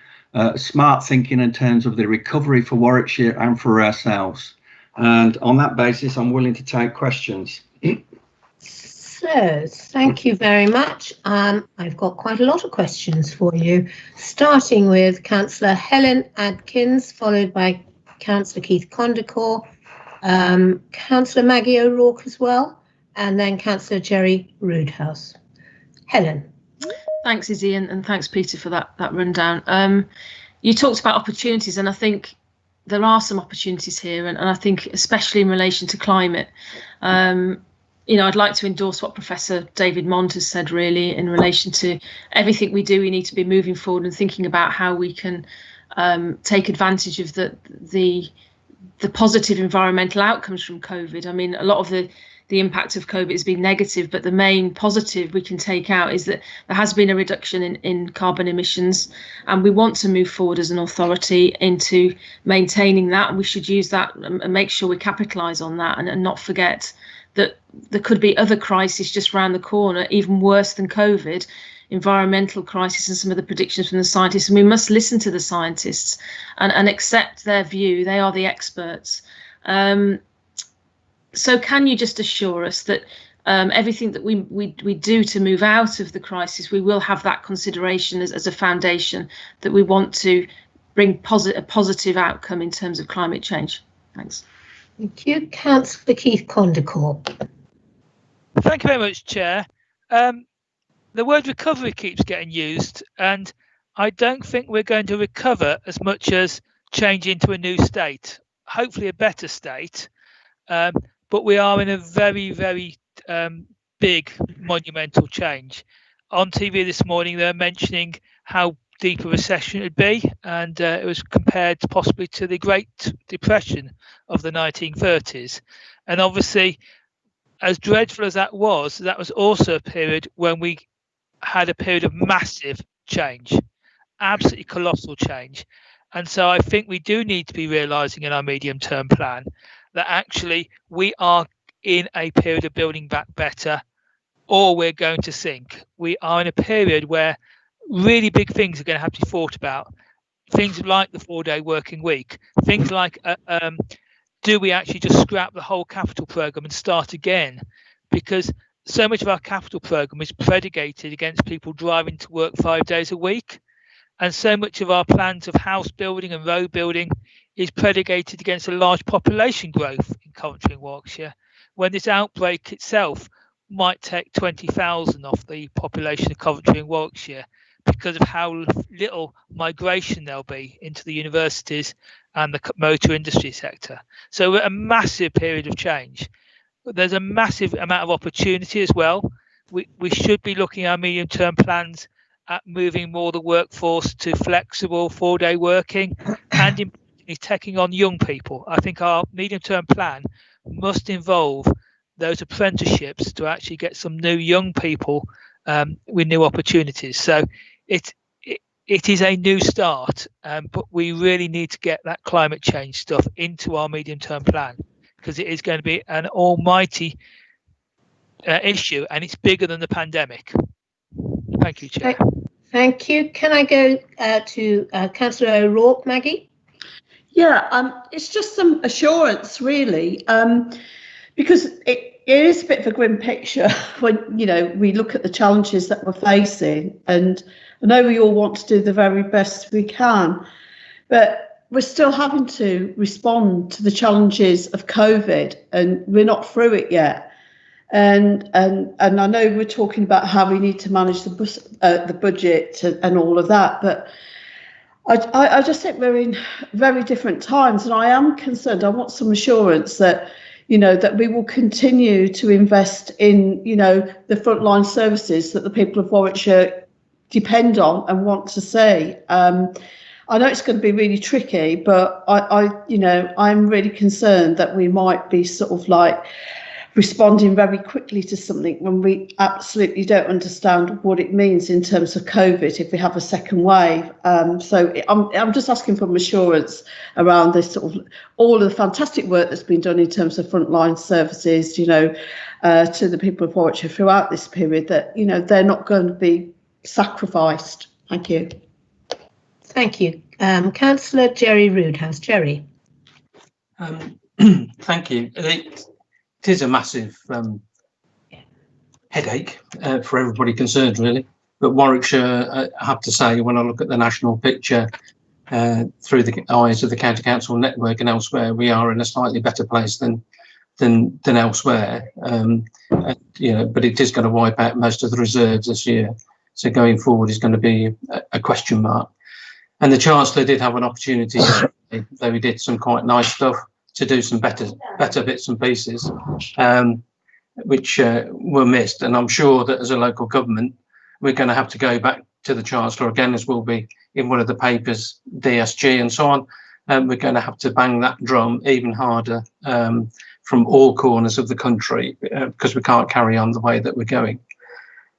smart thinking in terms of the recovery for Warwickshire and for ourselves. And on that basis, I'm willing to take questions. So, thank you very much. I've got quite a lot of questions for you, starting with Councillor Helen Adkins, followed by Councillor Keith Condacor, Councillor Maggie O'Rourke as well, and then Councillor Jerry Roodhouse. Helen. Thanks, Izzy, and thanks, Peter, for that rundown. You talked about opportunities, and I think there are some opportunities here, and I think especially in relation to climate. I'd like to endorse what Professor David Mond has said, really, in relation to everything we do. We need to be moving forward and thinking about how we can take advantage of the positive environmental outcomes from COVID. I mean, a lot of the impact of COVID has been negative, but the main positive we can take out is that there has been a reduction in carbon emissions, and we want to move forward as an authority into maintaining that, and we should use that and make sure we capitalise on that and not forget that there could be other crises just around the corner, even worse than COVID, environmental crisis and some of the predictions from the scientists. And we must listen to the scientists and accept their view. They are the experts. So can you just assure us that everything that we do to move out of the crisis, we will have that consideration as a foundation, that we want to bring a positive outcome in terms of climate change? Thanks. Thank you. Councillor Keith Condacor. Thank you very much, Chair. The word recovery keeps getting used, and I don't think we're going to recover as much as change into a new state, hopefully a better state. But we are in a very, very big monumental change. On TV this morning, they're mentioning how deep a recession it would be, and it was compared possibly to the Great Depression of the 1930s. And obviously, as dreadful as that was also a period when we had a period of massive change, absolutely colossal change. And so I think we do need to be realising in our medium-term plan that actually we are in a period of building back better, or we're going to sink. We are in a period where really big things are going to have to be thought about. Things like the 4-day working week, things like do we actually just scrap the whole capital programme and start again? Because so much of our capital programme is predicated against people driving to work 5 days a week. And so much of our plans of house building and road building is predicated against a large population growth in Coventry and Warwickshire, when this outbreak itself might take 20,000 off the population of Coventry and Warwickshire, because of how little migration there'll be into the universities and the motor industry sector. So we're a massive period of change. There's a massive amount of opportunity as well. We should be looking at our medium-term plans at moving more of the workforce to flexible 4-day working and importantly taking on young people. I think our medium-term plan must involve those apprenticeships to actually get some new young people with new opportunities. So it is a new start, but we really need to get that climate change stuff into our medium-term plan, because it is going to be an almighty issue, and it's bigger than the pandemic. Thank you, Chair. Thank you. Can I go to Councillor O'Rourke, Maggie? Yeah, it's just some assurance, really, because it is a bit of a grim picture when, we look at the challenges that we're facing. And I know we all want to do the very best we can, but we're still having to respond to the challenges of COVID, and we're not through it yet. And I know we're talking about how we need to manage the budget and all of that, but I just think we're in very different times, and I am concerned. I want some assurance that, that we will continue to invest in, the frontline services that the people of Warwickshire depend on and want to see. I know it's going to be really tricky, but I'm really concerned that we might be sort of like responding very quickly to something when we absolutely don't understand what it means in terms of COVID if we have a second wave. So I'm just asking for assurance around this sort of all of the fantastic work that's been done in terms of frontline services, to the people of Warwickshire throughout this period, that, they're not going to be sacrificed. Thank you. Thank you. Councillor Jerry Roodhouse. Jerry. Thank you. It is a massive headache for everybody concerned, really. But Warwickshire, I have to say, when I look at the national picture through the eyes of the county council network and elsewhere, we are in a slightly better place than elsewhere. But it is going to wipe out most of the reserves this year. So going forward is going to be a question mark. And the Chancellor did have an opportunity, though he did some quite nice stuff, to do some better bits and pieces, which were missed. And I'm sure that as a local government, we're going to have to go back to the Chancellor again, as will be in one of the papers, DSG and so on. We're going to have to bang that drum even harder from all corners of the country, because we can't carry on the way that we're going.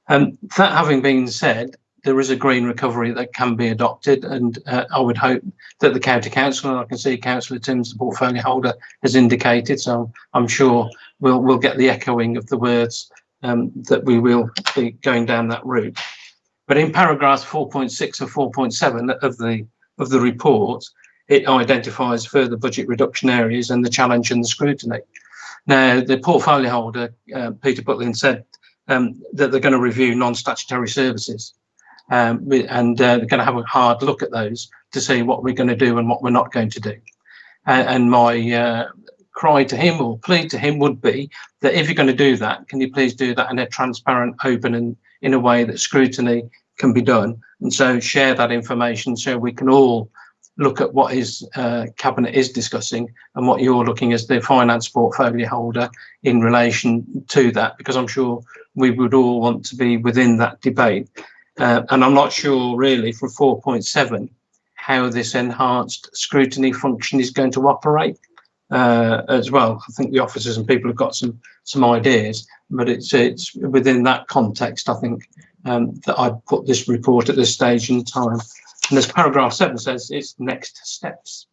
That having been said, there is a green recovery that can be adopted, and I would hope that the County Council, and I can see Councillor Timms, the portfolio holder, has indicated, so I'm sure we'll get the echoing of the words that we will be going down that route. But in paragraphs 4.6 and 4.7 of the report, it identifies further budget reduction areas and the challenge and the scrutiny. Now, the portfolio holder, Peter Butlin, said that they're going to review non-statutory services. And they're going to have a hard look at those to see what we're going to do and what we're not going to do. And my cry to him, or plea to him, would be that if you're going to do that, can you please do that in a transparent, open, and in a way that scrutiny can be done, and so share that information so we can all look at what his cabinet is discussing and what you're looking as the finance portfolio holder in relation to that, because I'm sure we would all want to be within that debate. And I'm not sure really from 4.7 how this enhanced scrutiny function is going to operate as well. I think the officers and people have got some ideas, but it's within that context, I think, that I'd put this report at this stage in time. And as paragraph 7 says, it's next steps.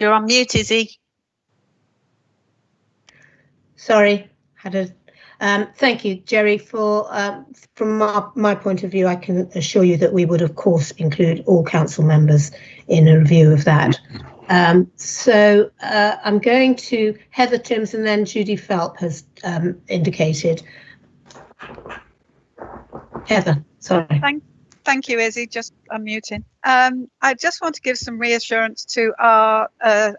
You're on mute, Izzy. Sorry, thank you, Jerry. From my point of view, I can assure you that we would, of course, include all council members in a review of that. So I'm going to Heather Timms, and then Judy Phelp has indicated. Heather, sorry. Thank you, Izzy. Just unmuting. I just want to give some reassurance to our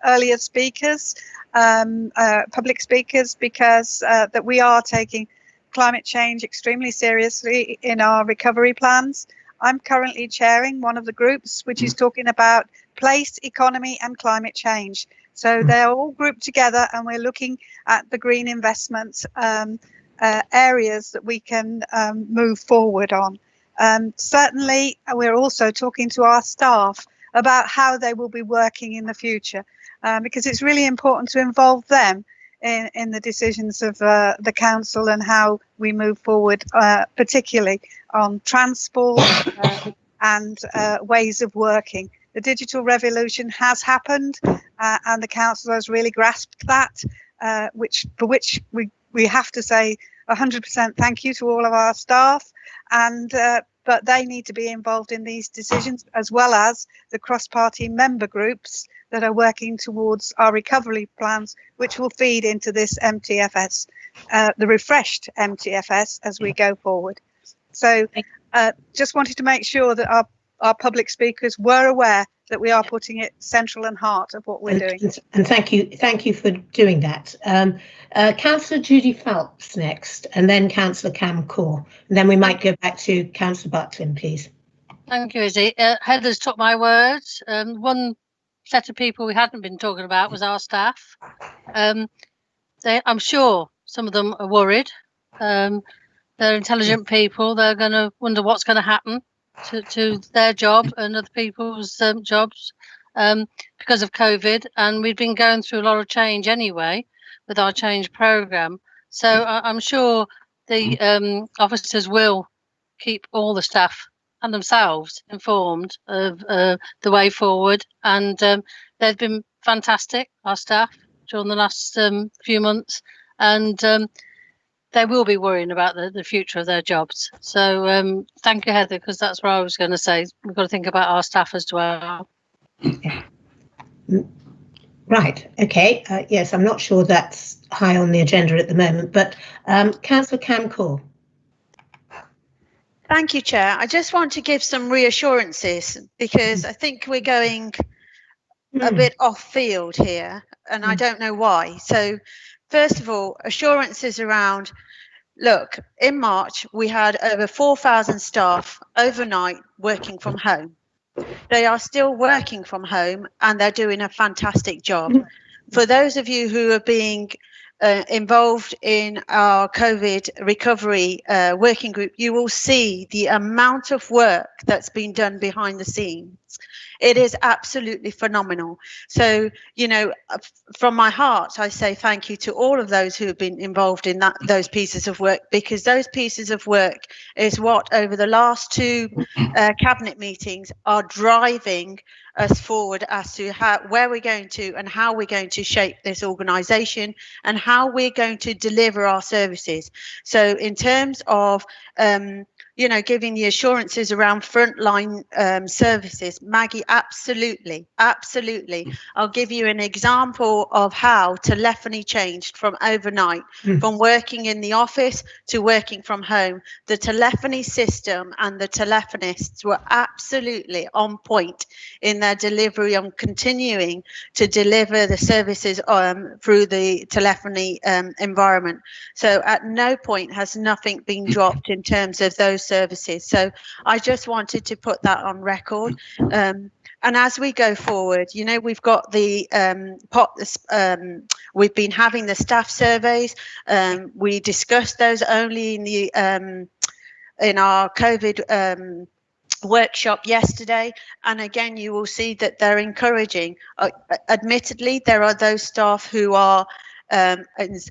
earlier speakers, public speakers, because that we are taking climate change extremely seriously in our recovery plans. I'm currently chairing one of the groups which is talking about place, economy and climate change. So they're all grouped together, and we're looking at the green investment areas that we can move forward on. Certainly, we're also talking to our staff about how they will be working in the future, because it's really important to involve them in the decisions of the council and how we move forward, particularly on transport and ways of working. The digital revolution has happened, and the council has really grasped that, for which we have to say 100% thank you to all of our staff, and but they need to be involved in these decisions, as well as the cross-party member groups that are working towards our recovery plans, which will feed into this MTFS, the refreshed MTFS, as we go forward. So just wanted to make sure that our public speakers were aware that we are putting it central and heart of what we're doing. And thank you for doing that. Councillor Judy Phelps next, and then Councillor Cam Core, and then we might go back to Councillor Buckland, please. Thank you, Izzy. Heather's took my words. One set of people we hadn't been talking about was our staff. I'm sure some of them are worried. They're intelligent people. They're going to wonder what's going to happen to their job and other people's jobs because of COVID. And we've been going through a lot of change anyway with our change programme. So I'm sure the officers will keep all the staff and themselves informed of the way forward. And they've been fantastic, our staff, during the last few months. And they will be worrying about the future of their jobs. So thank you, Heather, because that's what I was going to say. We've got to think about our staff as well. Right, okay. Yes, I'm not sure that's high on the agenda at the moment, but Councillor Cam Core. Thank you, Chair. I just want to give some reassurances because I think we're going a bit off field here and I don't know why. So first of all, assurances around, look, in March, we had over 4,000 staff overnight working from home. They are still working from home and they're doing a fantastic job. For those of you who are being involved in our COVID recovery working group, you will see the amount of work that's been done behind the scenes. It is absolutely phenomenal. So, you know, from my heart, I say thank you to all of those who have been involved in those pieces of work, because those pieces of work is what over the last two cabinet meetings are driving us forward as to where we're going to and how we're going to shape this organisation and how we're going to deliver our services. So in terms of you know, giving the assurances around frontline services, Maggie, absolutely. I'll give you an example of how telephony changed from overnight, from working in the office to working from home. The telephony system and the telephonists were absolutely on point in their delivery on continuing to deliver the services through the telephony environment. So at no point has nothing been dropped in terms of those services. So I just wanted to put that on record. And as we go forward, you know, we've got the we've been having the staff surveys. We discussed those only in the in our COVID workshop yesterday, and again you will see that they're encouraging. Admittedly, there are those staff who are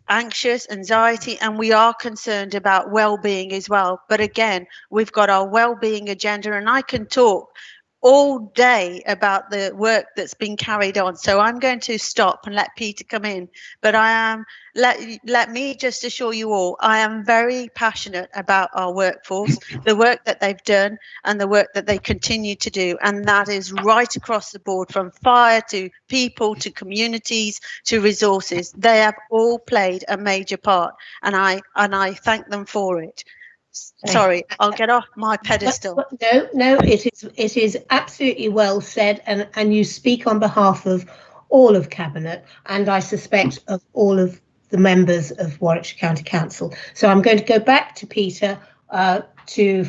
anxious, anxiety, and we are concerned about well-being as well. But again, we've got our well-being agenda, and I can talk all day about the work that's been carried on. So I'm going to stop and let Peter come in. But I am let me just assure you all, I am very passionate about our workforce, the work that they've done and the work that they continue to do. And that is right across the board, from fire to people to communities to resources. They have all played a major part, and I thank them for it. Sorry, I'll get off my pedestal. No, it is absolutely well said, and you speak on behalf of all of Cabinet, and I suspect of all of the members of Warwickshire County Council. So I'm going to go back to Peter to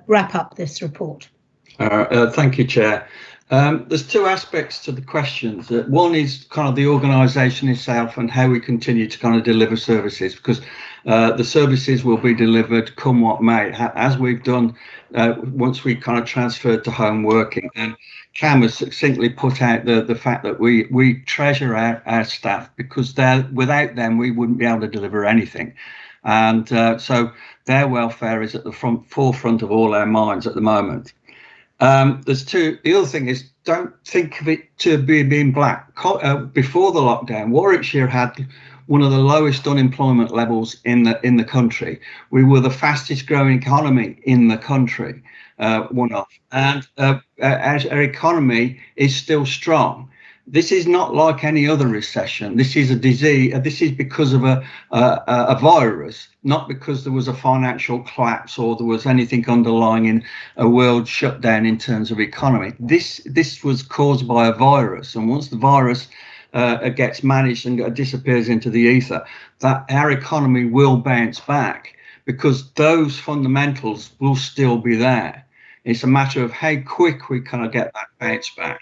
wrap up this report. Thank you, Chair. There's two aspects to the questions. One is kind of the organisation itself and how we continue to kind of deliver services, because the services will be delivered come what may, as we've done once we kind of transferred to home working. And Cam has succinctly put out the fact that we treasure our staff, because without them we wouldn't be able to deliver anything. And so their welfare is at the forefront of all our minds at the moment. There's two. The other thing is, don't think of it to be being black. Before the lockdown, Warwickshire had one of the lowest unemployment levels in the country. We were the fastest growing economy in the country, and our economy is still strong. this is not like any other recession. This is a disease. This is because of a virus, not because there was a financial collapse or there was anything underlying in a world shutdown in terms of economy. This was caused by a virus, and once the virus gets managed and disappears into the ether, that our economy will bounce back because those fundamentals will still be there. It's a matter of how quick we kind of get that bounce back.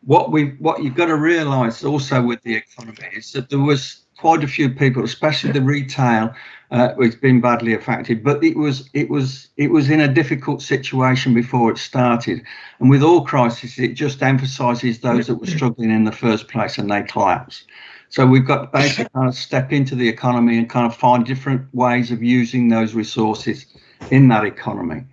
What you've got to realise also with the economy is that there was quite a few people, especially the retail, which been badly affected. But it was in a difficult situation before it started. And with all crises, it just emphasises those that were struggling in the first place and they collapse. So we've got to basically kind of step into the economy and kind of find different ways of using those resources in that economy.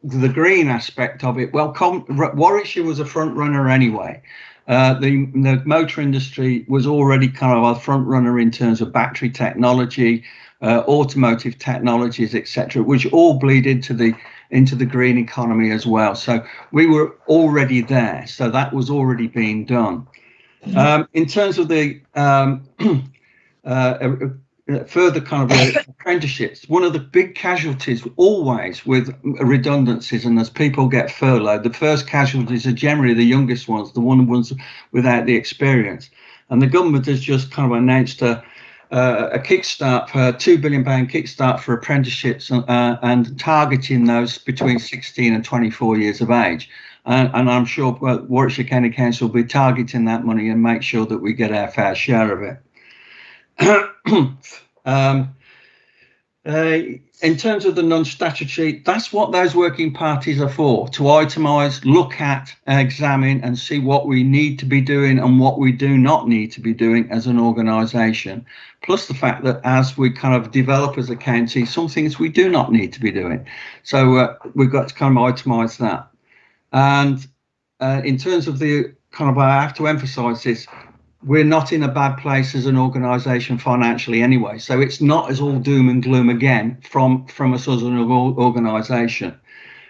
The green aspect of it, well, Warwickshire was a front runner anyway. The motor industry was already kind of a front runner in terms of battery technology, automotive technologies, etc., which all bleed into the green economy as well. So we were already there. So that was already being done. In terms of the further kind of apprenticeships, one of the big casualties always with redundancies and as people get furloughed, the first casualties are generally the youngest ones, the ones without the experience. And the government has just kind of announced a kickstart, for £2 billion kickstart for apprenticeships and targeting those between 16 and 24 years of age. And I'm sure Warwickshire County Council will be targeting that money and make sure that we get our fair share of it. In terms of the non-statutory, that's what those working parties are for, to itemise, look at, examine and see what we need to be doing and what we do not need to be doing as an organisation. Plus the fact that as we kind of develop as a county, some things we do not need to be doing. So we've got to kind of itemise that. And in terms of the kind of, I have to emphasise this, we're not in a bad place as an organisation financially anyway. So it's not as all doom and gloom again from us as an organisation.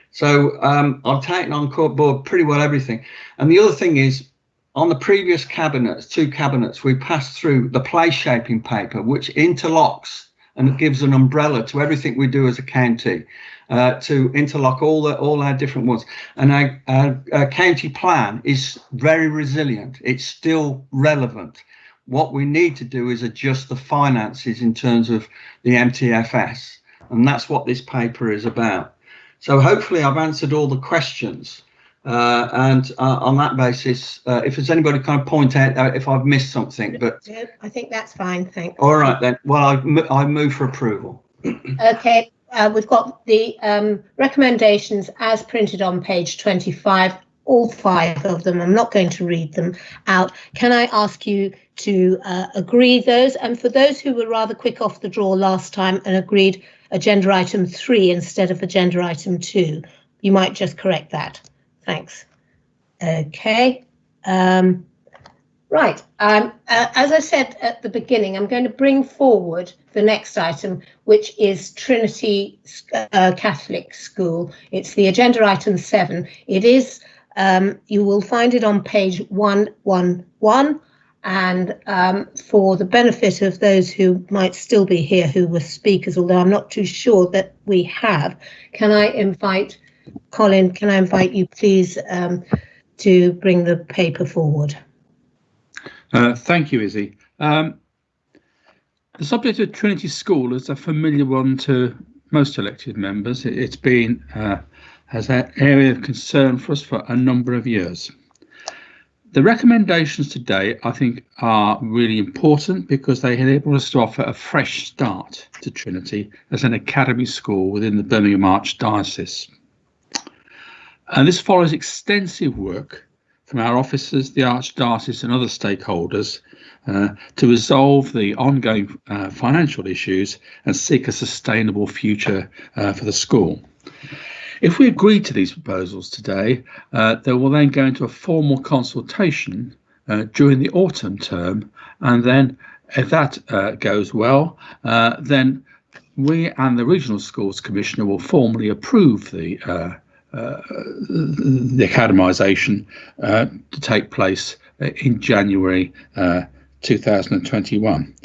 So I've taken on board pretty well everything. And the other thing is, on the previous cabinets, 2 cabinets, we passed through the place shaping paper, which interlocks and gives an umbrella to everything we do as a county, to interlock all our different ones. And our county plan is very resilient. It's still relevant. What we need to do is adjust the finances in terms of the MTFS. And that's what this paper is about. So hopefully I've answered all the questions. And on that basis, if there's anybody kind of point out if I've missed something, but I think that's fine, thanks. All right then. Well, I move for approval. Okay, we've got the recommendations as printed on page 25, all 5 of them. I'm not going to read them out. Can I ask you to agree those? And for those who were rather quick off the draw last time and agreed agenda item 3 instead of agenda item 2, you might just correct that. Thanks. Okay. Right. As I said at the beginning, I'm going to bring forward the next item, which is Trinity Catholic School. It's the agenda item 7. It is, you will find it on page 111. And for the benefit of those who might still be here who were speakers, although I'm not too sure that we have, can I invite Colin, can I invite you please to bring the paper forward? Thank you, Izzy. The subject of Trinity School is a familiar one to most elected members. It's been as an area of concern for us for a number of years. The recommendations today, I think, are really important because they enable us to offer a fresh start to Trinity as an academy school within the Birmingham Archdiocese. And this follows extensive work from our officers, the Archdiocese and other stakeholders to resolve the ongoing financial issues and seek a sustainable future for the school. If we agree to these proposals today, they will then go into a formal consultation during the autumn term, and then if that goes well, then we and the Regional Schools Commissioner will formally approve the the academisation to take place in January 2021.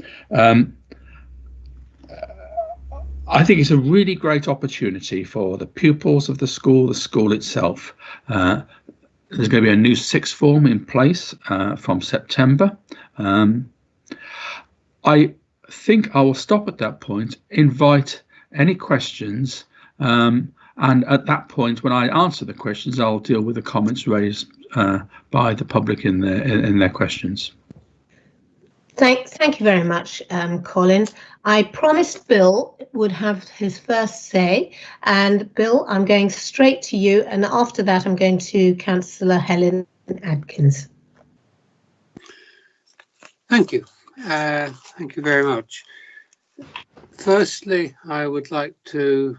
I think it's a really great opportunity for the pupils of the school itself. There's going to be a new sixth form in place from September. I think I will stop at that point, invite any questions, and at that point, when I answer the questions, I'll deal with the comments raised by the public in their questions. Thank you very much, Colin. I promised Bill would have his first say, and Bill, I'm going straight to you, and after that I'm going to Councillor Helen Adkins. Thank you. Thank you very much. Firstly, I would like to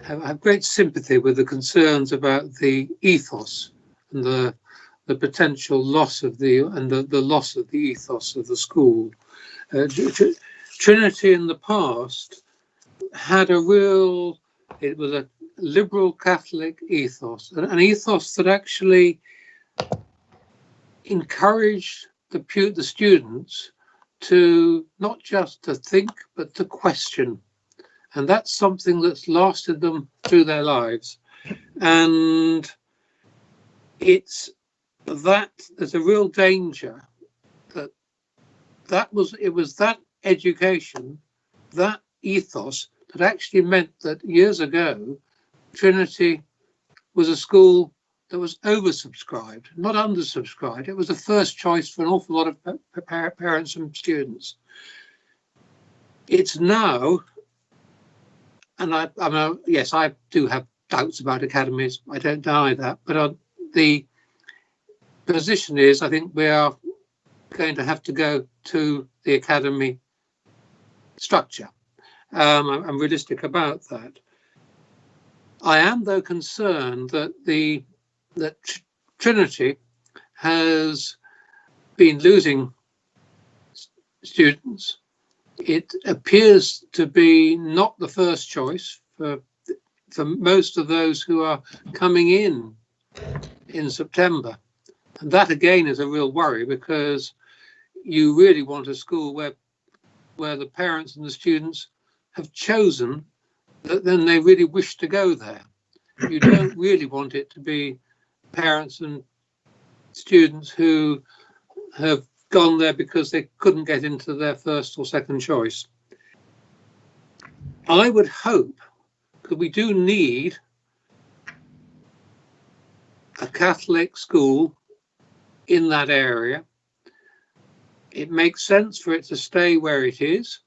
have great sympathy with the concerns about the ethos and the potential loss of the loss of the ethos of the school. Trinity in the past had it was a liberal Catholic ethos, an ethos that actually encouraged the students to not just to think but to question, and that's something that's lasted them through their lives. And there's a real danger that it was that education, that ethos, that actually meant that years ago Trinity was a school that was oversubscribed, not undersubscribed. It was the first choice for an awful lot of parents and students. It's now, and yes, I do have doubts about academies, I don't deny that, but the position is, I think we are going to have to go to the academy structure. I'm realistic about that. I am, though, concerned that Trinity has been losing students. It appears to be not the first choice for most of those who are coming in September. And that again is a real worry, because you really want a school where the parents and the students have chosen that then they really wish to go there. You don't really want it to be parents and students who have gone there because they couldn't get into their first or second choice. I would hope that we do need a Catholic school in that area. It makes sense for it to stay where it is.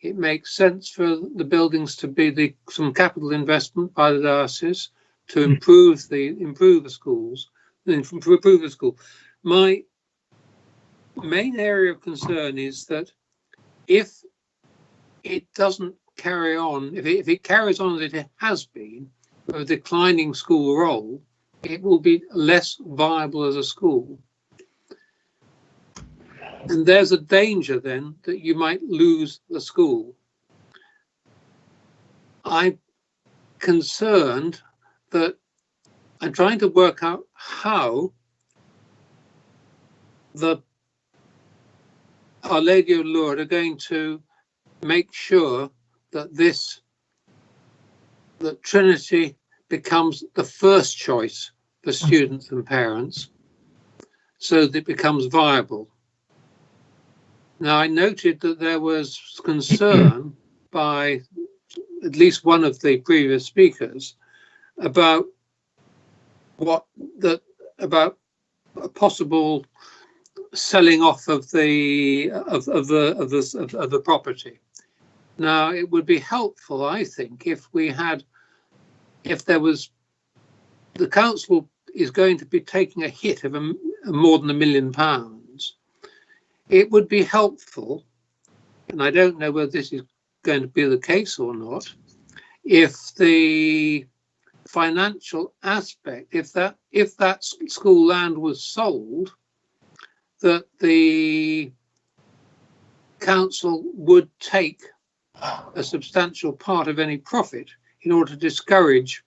It makes sense for the buildings to be some capital investment by the diocese to improve the schools. My main area of concern is that if it doesn't carry on, if it carries on as it has been, a declining school role, it will be less viable as a school. And there's a danger then that you might lose the school. I'm concerned that I'm trying to work out how Our Lady of Lourdes are going to make sure that that Trinity becomes the first choice for students and parents, so that it becomes viable. Now, I noted that there was concern by at least one of the previous speakers about about a possible selling off of the property. Now, it would be helpful, I think, if the council is going to be taking a hit of more than £1 million. It would be helpful, and I don't know whether this is going to be the case or not, if the financial aspect, if that school land was sold, that the council would take a substantial part of any profit in order to discourage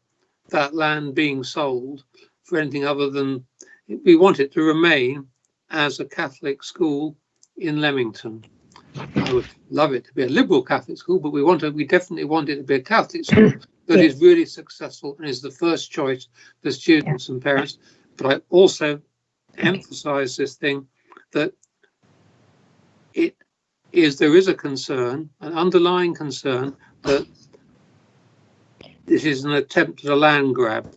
that land being sold for anything other than, we want it to remain as a Catholic school in Leamington. I would love it to be a liberal Catholic school, but we definitely want it to be a Catholic school that is really successful and is the first choice for students and parents. But I also emphasize this thing that there is a concern, an underlying concern, that this is an attempt at a land grab.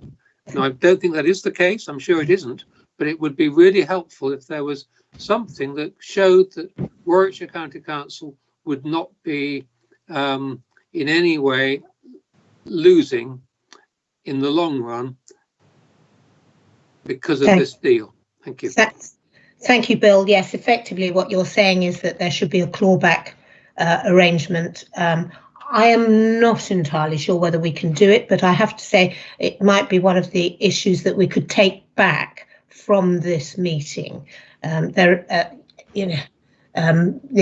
Now, I don't think that is the case. I'm sure it isn't, but it would be really helpful if there was something that showed that Warwickshire County Council would not be in any way losing in the long run because of this deal. Thank you. Thank you, Bill. Yes, effectively what you're saying is that there should be a clawback arrangement. I am not entirely sure whether we can do it, but I have to say it might be one of the issues that we could take back from this meeting. The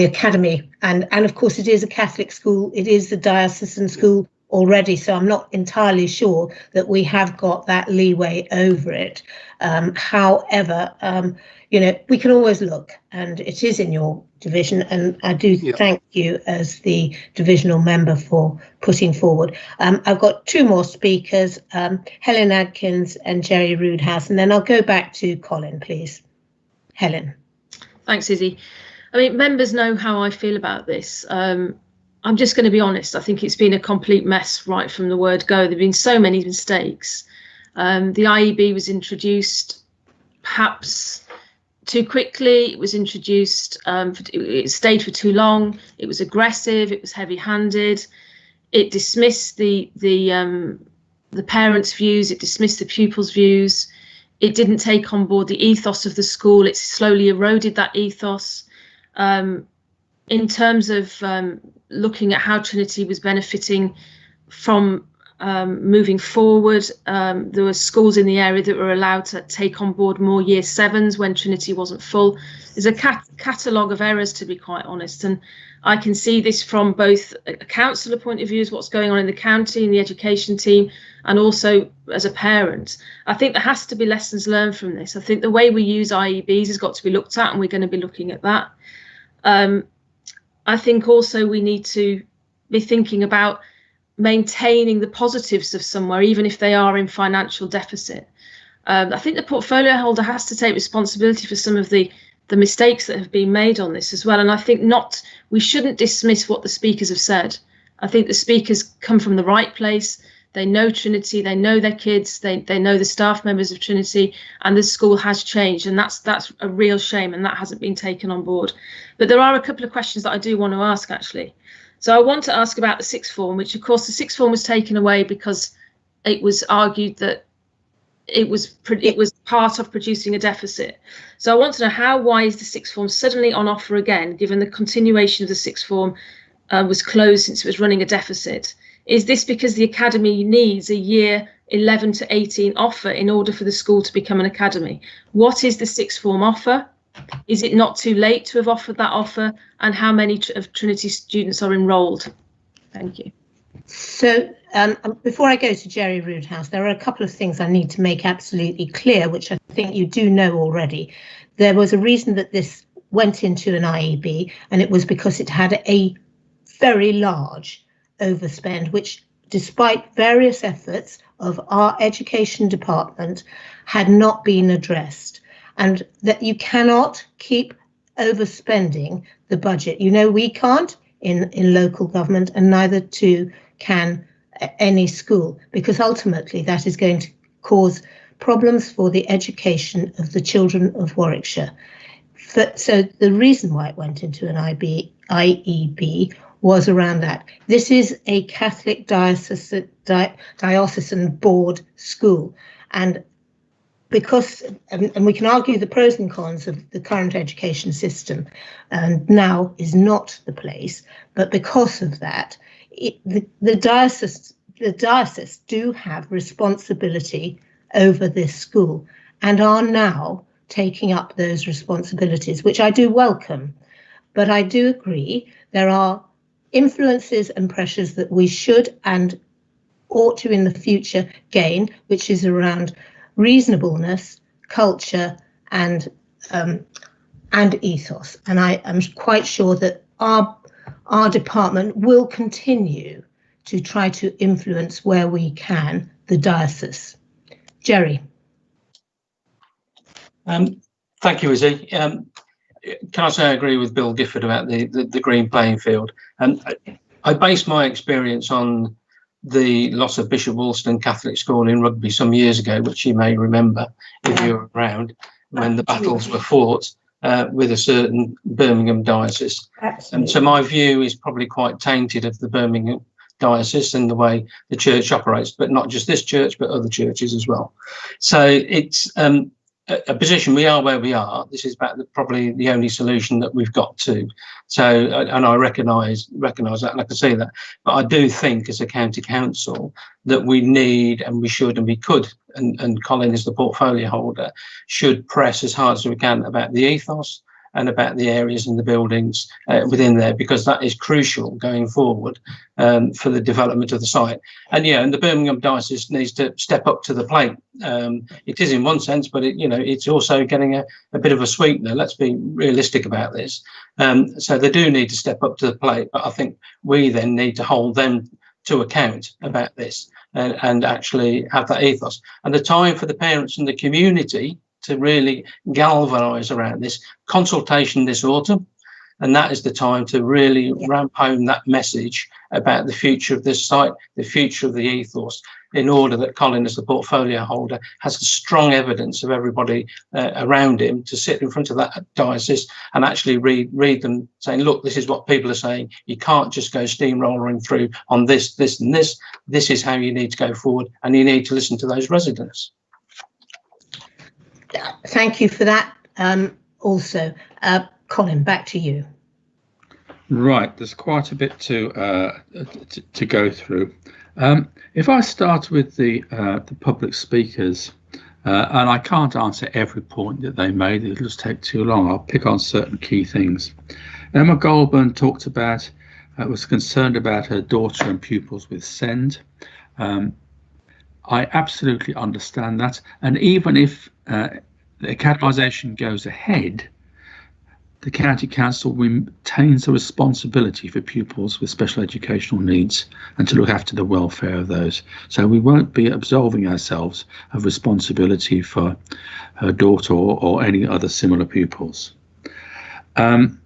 academy, and of course it is a Catholic school, it is a diocesan school already, so I'm not entirely sure that we have got that leeway over it. However, we can always look, and it is in your division, and I do thank you as the divisional member for putting forward. I've got two more speakers, Helen Adkins and Jerry Roodhouse, and then I'll go back to Colin, please. Helen. Thanks, Izzy. I mean, members know how I feel about this. I'm just going to be honest. I think it's been a complete mess right from the word go. There have been so many mistakes. The IEB was introduced perhaps too quickly. It was introduced, it stayed for too long. It was aggressive. It was heavy-handed. It dismissed the parents' views. It dismissed the pupils' views. It didn't take on board the ethos of the school. It slowly eroded that ethos. In terms of looking at how Trinity was benefiting from moving forward, there were schools in the area that were allowed to take on board more Year 7s when Trinity wasn't full. There's a catalogue of errors, to be quite honest, and I can see this from both a councillor point of view, as what's going on in the county and the education team, and also as a parent. I think there has to be lessons learned from this. I think the way we use IEBs has got to be looked at, and we're going to be looking at that. I think also we need to be thinking about maintaining the positives of somewhere, even if they are in financial deficit. I think the portfolio holder has to take responsibility for some of the mistakes that have been made on this as well. And I think we shouldn't dismiss what the speakers have said. I think the speakers come from the right place. They know Trinity, they know their kids, they know the staff members of Trinity, and the school has changed, and that's a real shame, and that hasn't been taken on board. But there are a couple of questions that I do want to ask, actually. So I want to ask about the sixth form, which of course the sixth form was taken away because it was argued that it was part of producing a deficit. So I want to know why is the sixth form suddenly on offer again, given the continuation of the sixth form was closed since it was running a deficit? Is this because the academy needs a year 11 to 18 offer in order for the school to become an academy? What is the sixth form offer? Is it not too late to have offered that offer? And how many of Trinity students are enrolled? Thank you. So before I go to Jerry Roodhouse, there are a couple of things I need to make absolutely clear, which I think you do know already. There was a reason that this went into an IEB, and it was because it had a very large overspend, which, despite various efforts of our education department, had not been addressed, and that you cannot keep overspending the budget. You know, we can't in local government, and neither too can any school, because ultimately that is going to cause problems for the education of the children of Warwickshire. So the reason why it went into an IEB was around that. This is a Catholic diocesan board school, and because, and we can argue the pros and cons of the current education system, and now is not the place, but because of that, the diocese do have responsibility over this school, and are now taking up those responsibilities, which I do welcome. But I do agree there are influences and pressures that we should and ought to in the future gain, which is around reasonableness, culture, and ethos. And I am quite sure that our department will continue to try to influence where we can the diocese. Jerry. Thank you, Izzy. Can I say I agree with Bill Gifford about the green playing field? And I base my experience on the loss of Bishop Woolston Catholic School in Rugby some years ago, which you may remember if you were around, when the battles were fought with a certain Birmingham diocese. And so my view is probably quite tainted of the Birmingham diocese and the way the church operates, but not just this church, but other churches as well. So it's a position. We are where we are. This is probably the only solution that we've got to. So, and I recognise that, and I can see that. But I do think, as a county council, that we need, and we should, and we could, and Colin is the portfolio holder, should press as hard as we can about the ethos and about the areas and the buildings within there, because that is crucial going forward for the development of the site. And yeah, and the Birmingham diocese needs to step up to the plate. It is in one sense, but it's also getting a bit of a sweetener. Let's be realistic about this. So they do need to step up to the plate, but I think we then need to hold them to account about this and actually have that ethos. And the time for the parents and the community to really galvanise around this consultation this autumn, and that is the time to really ramp home that message about the future of this site, the future of the ethos, in order that Colin, as the portfolio holder, has the strong evidence of everybody around him to sit in front of that diocese and actually read them saying, look, this is what people are saying. You can't just go steamrolling through on this, this and this. This is how you need to go forward, and you need to listen to those residents. Thank you for that. Also, Colin, back to you. Right, there's quite a bit to go through. If I start with the public speakers, and I can't answer every point that they made, it'll just take too long. I'll pick on certain key things. Emma Goldburn talked about, was concerned about her daughter and pupils with SEND. I absolutely understand that, and even if the academisation goes ahead, the County Council retains a responsibility for pupils with special educational needs and to look after the welfare of those. So we won't be absolving ourselves of responsibility for her daughter or any other similar pupils. Mr.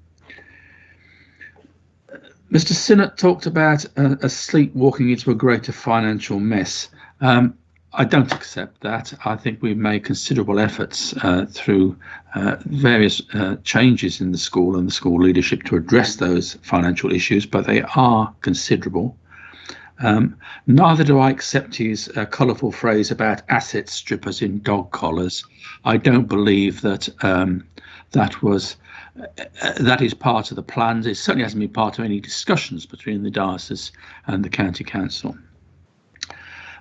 Sinnott talked about a sleepwalking into a greater financial mess. I don't accept that. I think we've made considerable efforts through various changes in the school and the school leadership to address those financial issues, but they are considerable. Neither do I accept his colourful phrase about asset strippers in dog collars. I don't believe that that is part of the plans. It certainly hasn't been part of any discussions between the diocese and the county council.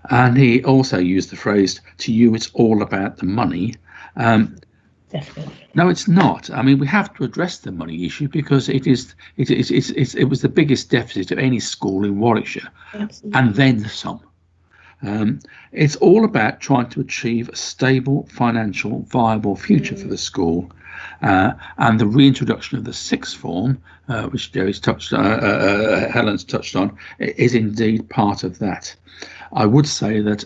And he also used the phrase, to you, it's all about the money. No, it's not. I mean, we have to address the money issue because it was the biggest deficit of any school in Warwickshire. Absolutely. And then some. It's all about trying to achieve a stable, financial, viable future for the school. And the reintroduction of the sixth form, which Helen's touched on, is indeed part of that. I would say that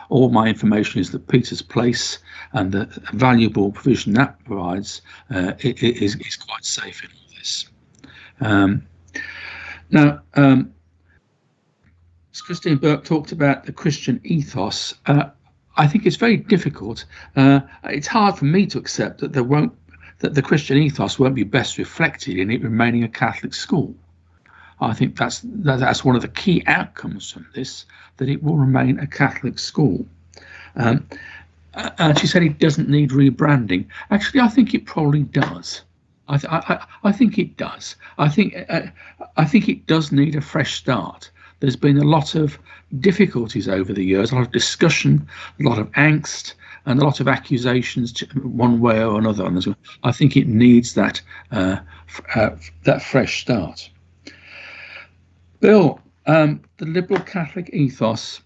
all my information is that Peter's Place and the valuable provision that provides is quite safe in all this. Now, as Christine Burke talked about the Christian ethos, I think it's very difficult. It's hard for me to accept that that the Christian ethos won't be best reflected in it remaining a Catholic school. I think that's one of the key outcomes from this, that it will remain a Catholic school. And she said it doesn't need rebranding. Actually, I think it probably does. I think it does. I think it does need a fresh start. There's been a lot of difficulties over the years, a lot of discussion, a lot of angst, and a lot of accusations one way or another. And I think it needs that fresh start. Bill, the liberal Catholic ethos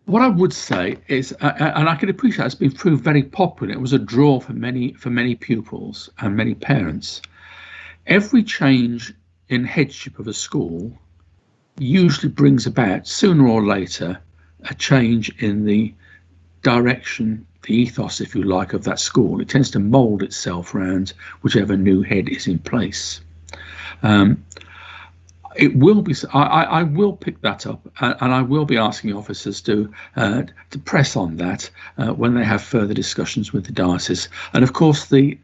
What I would say is, and I can appreciate it's been proved very popular. It was a draw for many pupils and many parents. Every change in headship of a school usually brings about, sooner or later, a change in the direction, the ethos, if you like, of that school. It tends to mould itself around whichever new head is in place. It will be. I will pick that up, and I will be asking officers to press on that when they have further discussions with the diocese. And of course, the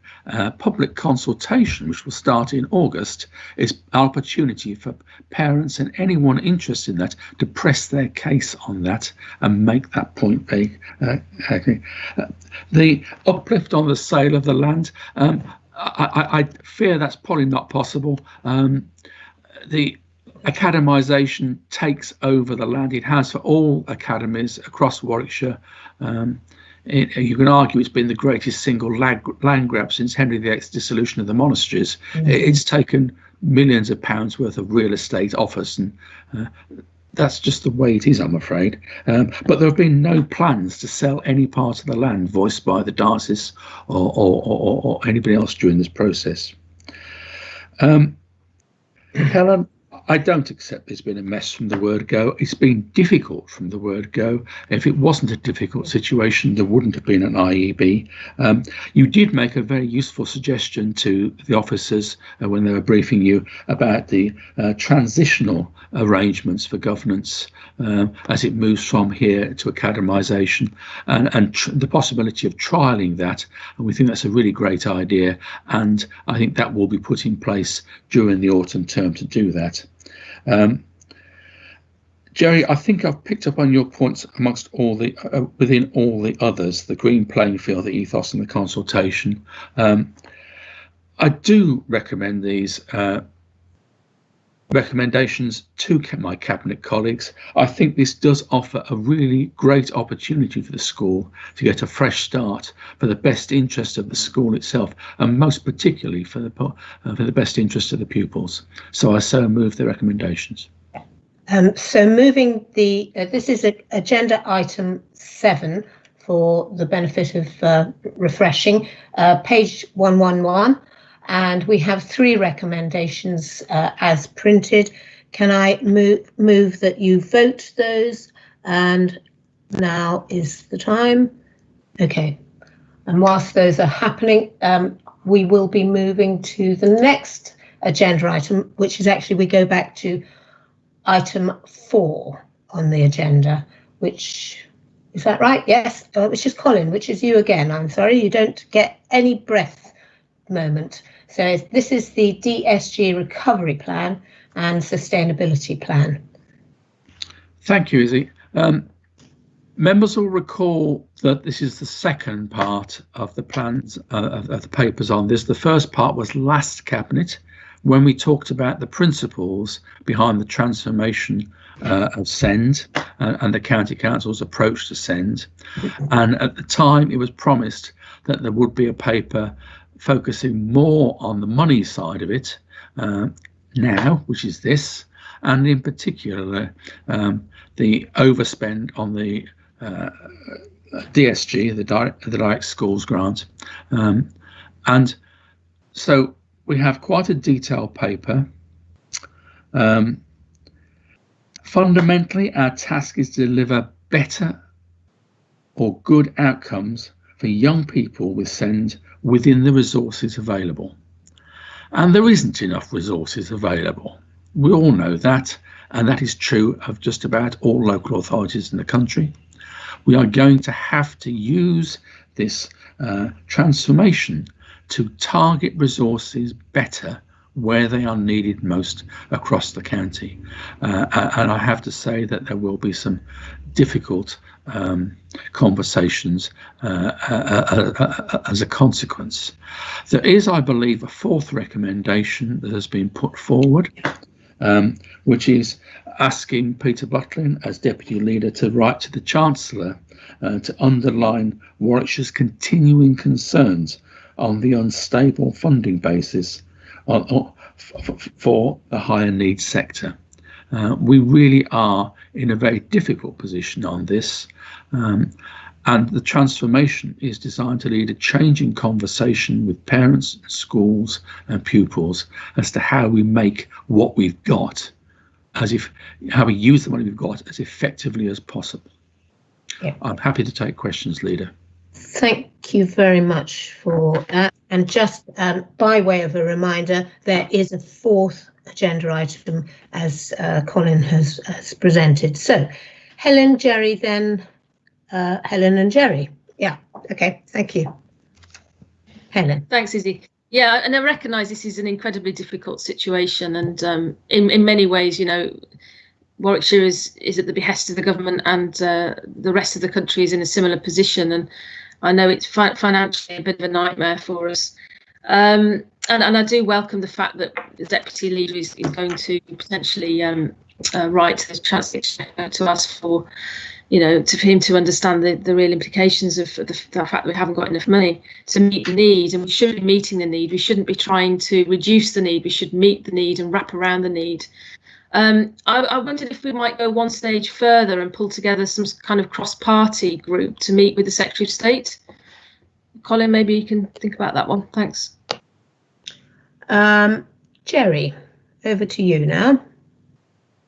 public consultation, which will start in August, is an opportunity for parents and anyone interested in that to press their case on that and make that point big. The uplift on the sale of the land, I fear that's probably not possible. The academisation takes over the land. It has for all academies across Warwickshire. You can argue it's been the greatest single land grab since Henry VIII's dissolution of the monasteries. It's taken millions of pounds worth of real estate off us, and that's just the way it is, I'm afraid. But there have been no plans to sell any part of the land voiced by the diocese or anybody else during this process. Helen, I don't accept there's been a mess from the word go. It's been difficult from the word go. If it wasn't a difficult situation, there wouldn't have been an IEB. You did make a very useful suggestion to the officers when they were briefing you about the transitional arrangements for governance as it moves from here to academisation, and the possibility of trialling that. And we think that's a really great idea, and I think that will be put in place during the autumn term to do that. Jerry, I think I've picked up on your points amongst all the within all the others, the green playing field, the ethos and the consultation. I do recommend these recommendations to my cabinet colleagues. I think this does offer a really great opportunity for the school to get a fresh start for the best interest of the school itself, and most particularly for the best interest of the pupils. So I so move the recommendations. So moving this is agenda item 7 for the benefit of refreshing, page 111. And we have 3 recommendations as printed. Can I move that you vote those? And now is the time. Okay. And whilst those are happening, we will be moving to the next agenda item, which is actually, we go back to item 4 on the agenda, which, is that right? Yes, which is Colin, which is you again. I'm sorry, you don't get any breath moment. So this is the DSG recovery plan and sustainability plan. Thank you, Izzy. Members will recall that this is the second part of the plans of the papers on this. The first part was last cabinet, when we talked about the principles behind the transformation of SEND and the County Council's approach to SEND. And at the time, it was promised that there would be a paper focusing more on the money side of it now, which is this, and in particular the overspend on the DSG, the direct schools grant. And so we have quite a detailed paper. Fundamentally, our task is to deliver better or good outcomes for young people with SEND within the resources available. And there isn't enough resources available. We all know that, and that is true of just about all local authorities in the country. We are going to have to use this transformation to target resources better where they are needed most across the county. And I have to say that there will be some difficult conversations as a consequence. There is, I believe, a 4th recommendation that has been put forward, which is asking Peter Butlin as Deputy Leader to write to the Chancellor to underline Warwickshire's continuing concerns on the unstable funding basis for the higher needs sector. We really are in a very difficult position on this. And the transformation is designed to lead a change in conversation with parents, schools and pupils as to how we make what we've got, how we use the money we've got as effectively as possible. Yeah. I'm happy to take questions, Leader. Thank you very much for that. And just by way of a reminder, there is a fourth agenda item as Colin has presented. So Helen, Jerry, then Helen and Jerry. Yeah, okay, thank you. Helen. Thanks, Izzy. Yeah, and I recognise this is an incredibly difficult situation, and in many ways, you know, Warwickshire is at the behest of the government, and the rest of the country is in a similar position, and I know it's financially a bit of a nightmare for us. And I do welcome the fact that the Deputy Leader is going to potentially write to the Chancellor to ask for, you know, for him to understand the real implications of the fact that we haven't got enough money to meet the need, and we should be meeting the need. We shouldn't be trying to reduce the need. We should meet the need and wrap around the need. I wondered if we might go one stage further and pull together some kind of cross-party group to meet with the Secretary of State. Colin, maybe you can think about that one. Thanks. Jerry, over to you now.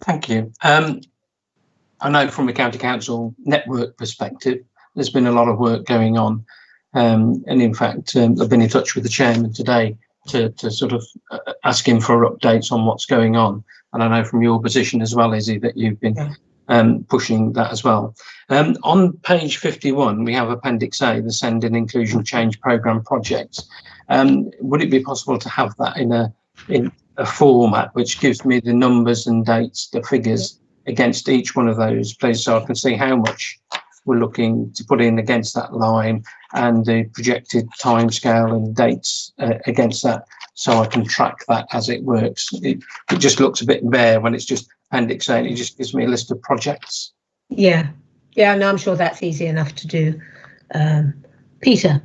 Thank you. I know from a county council network perspective, there's been a lot of work going on. And in fact, I've been in touch with the chairman today to sort of ask him for updates on what's going on. And I know from your position as well, Izzy, that you've been pushing that as well. On page 51, we have Appendix A, the Send and Inclusion Change Programme projects. Would it be possible to have that in a format which gives me the numbers and dates, the figures against each one of those, please, so I can see how much we're looking to put in against that line and the projected timescale and dates against that, so I can track that as it works. It just looks a bit bare when it's just Appendix A. It just gives me a list of projects. Yeah, no, I'm sure that's easy enough to do. Peter.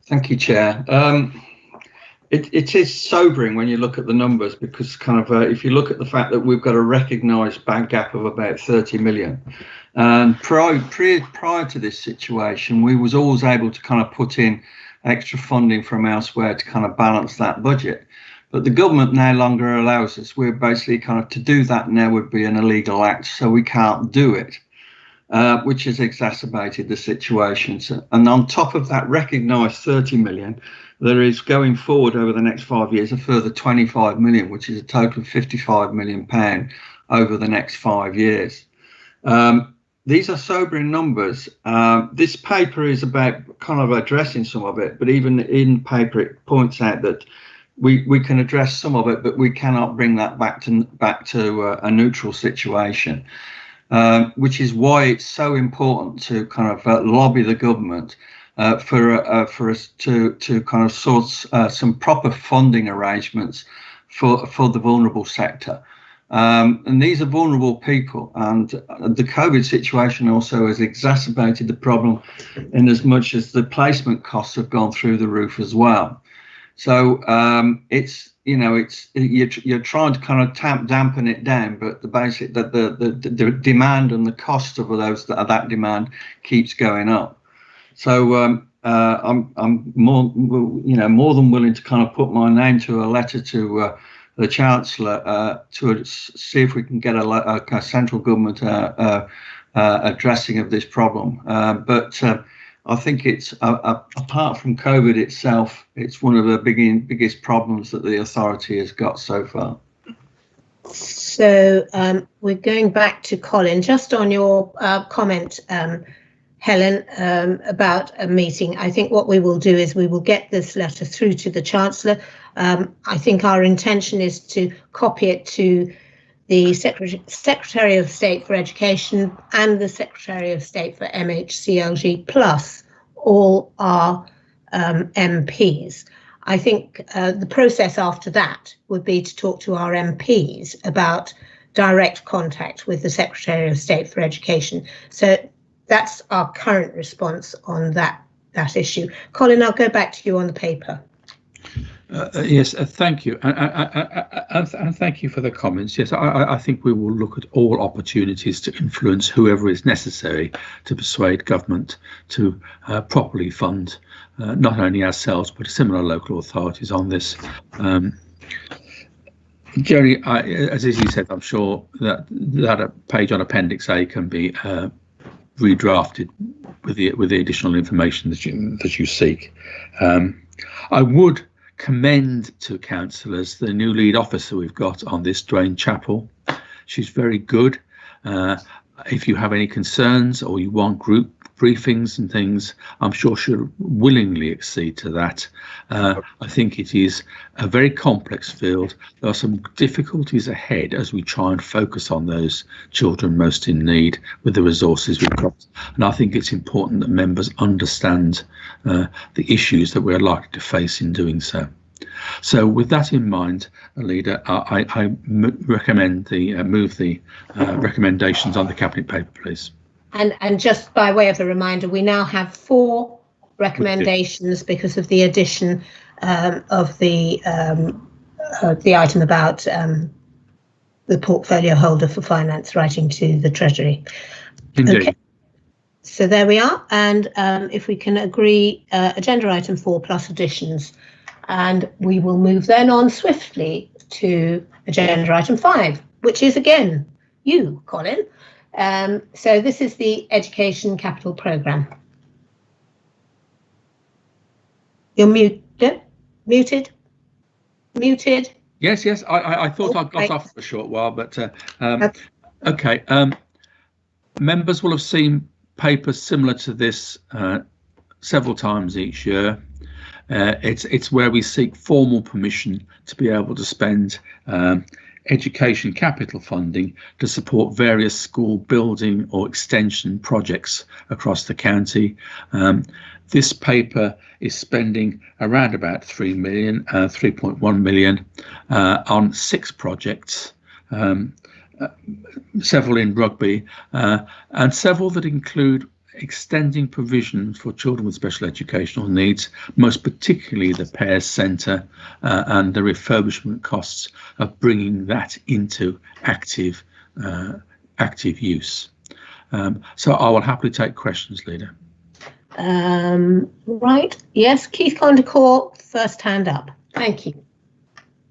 Thank you, Chair. It is sobering when you look at the numbers, because kind of if you look at the fact that we've got a recognised bank gap of about 30 million, and prior to this situation, we was always able to kind of put in extra funding from elsewhere to kind of balance that budget. But the government no longer allows us. We're basically kind of, to do that now would be an illegal act, so we can't do it, which has exacerbated the situation. So, and on top of that recognised 30 million, there is, going forward over the next 5 years, a further 25 million, which is a total of £55 million over the next 5 years. These are sobering numbers. This paper is about kind of addressing some of it, but even in paper it points out that we can address some of it, but we cannot bring that back to a neutral situation, which is why it's so important to kind of lobby the government for us to kind of source some proper funding arrangements for the vulnerable sector. And these are vulnerable people, and the COVID situation also has exacerbated the problem in as much as the placement costs have gone through the roof as well. So it's, you know, you're trying to kind of dampen it down, but the demand and the cost of that demand keeps going up. So I'm more than willing to kind of put my name to a letter to the Chancellor to see if we can get a central government addressing of this problem. But I think it's apart from COVID itself, it's one of the biggest problems that the authority has got so far. So we're going back to Colin, just on your comment, Helen, about a meeting. I think what we will do is we will get this letter through to the Chancellor. I think our intention is to copy it to the Secretary of State for Education and the Secretary of State for MHCLG, plus all our MPs. I think the process after that would be to talk to our MPs about direct contact with the Secretary of State for Education. So that's our current response on that issue. Colin, I'll go back to you on the paper. Yes, thank you, and thank you for the comments. Yes, I think we will look at all opportunities to influence whoever is necessary to persuade government to properly fund not only ourselves but similar local authorities on this. Jerry, as Izzy said, I'm sure that page on Appendix A can be redrafted with the additional information that you seek. I would commend to councillors the new lead officer we've got on this, Dwayne Chappell. She's very good. If you have any concerns or you want group briefings and things, I'm sure she'll willingly accede to that. I think it is a very complex field. There are some difficulties ahead as we try and focus on those children most in need with the resources we've got. And I think it's important that members understand the issues that we're likely to face in doing so. So with that in mind, Leader, I recommend move the recommendations on the cabinet paper, please. And just by way of a reminder, we now have 4 recommendations because of the addition of the item about the portfolio holder for finance writing to the Treasury. Indeed. Okay. So there we are. And if we can agree agenda item 4 plus additions, and we will move then on swiftly to agenda item 5, which is again you, Colin. So this is the Education Capital Programme. You're muted. Yes. I thought I got off for a short while, but okay. Members will have seen papers similar to this several times each year. It's where we seek formal permission to be able to spend education capital funding to support various school building or extension projects across the county. This paper is spending around about 3.1 million on 6 projects, several in Rugby, and several that include extending provision for children with special educational needs, most particularly the Pears Centre and the refurbishment costs of bringing that into active use. So I will happily take questions, Leader. Right, yes, Keith Condacor, first hand up. Thank you.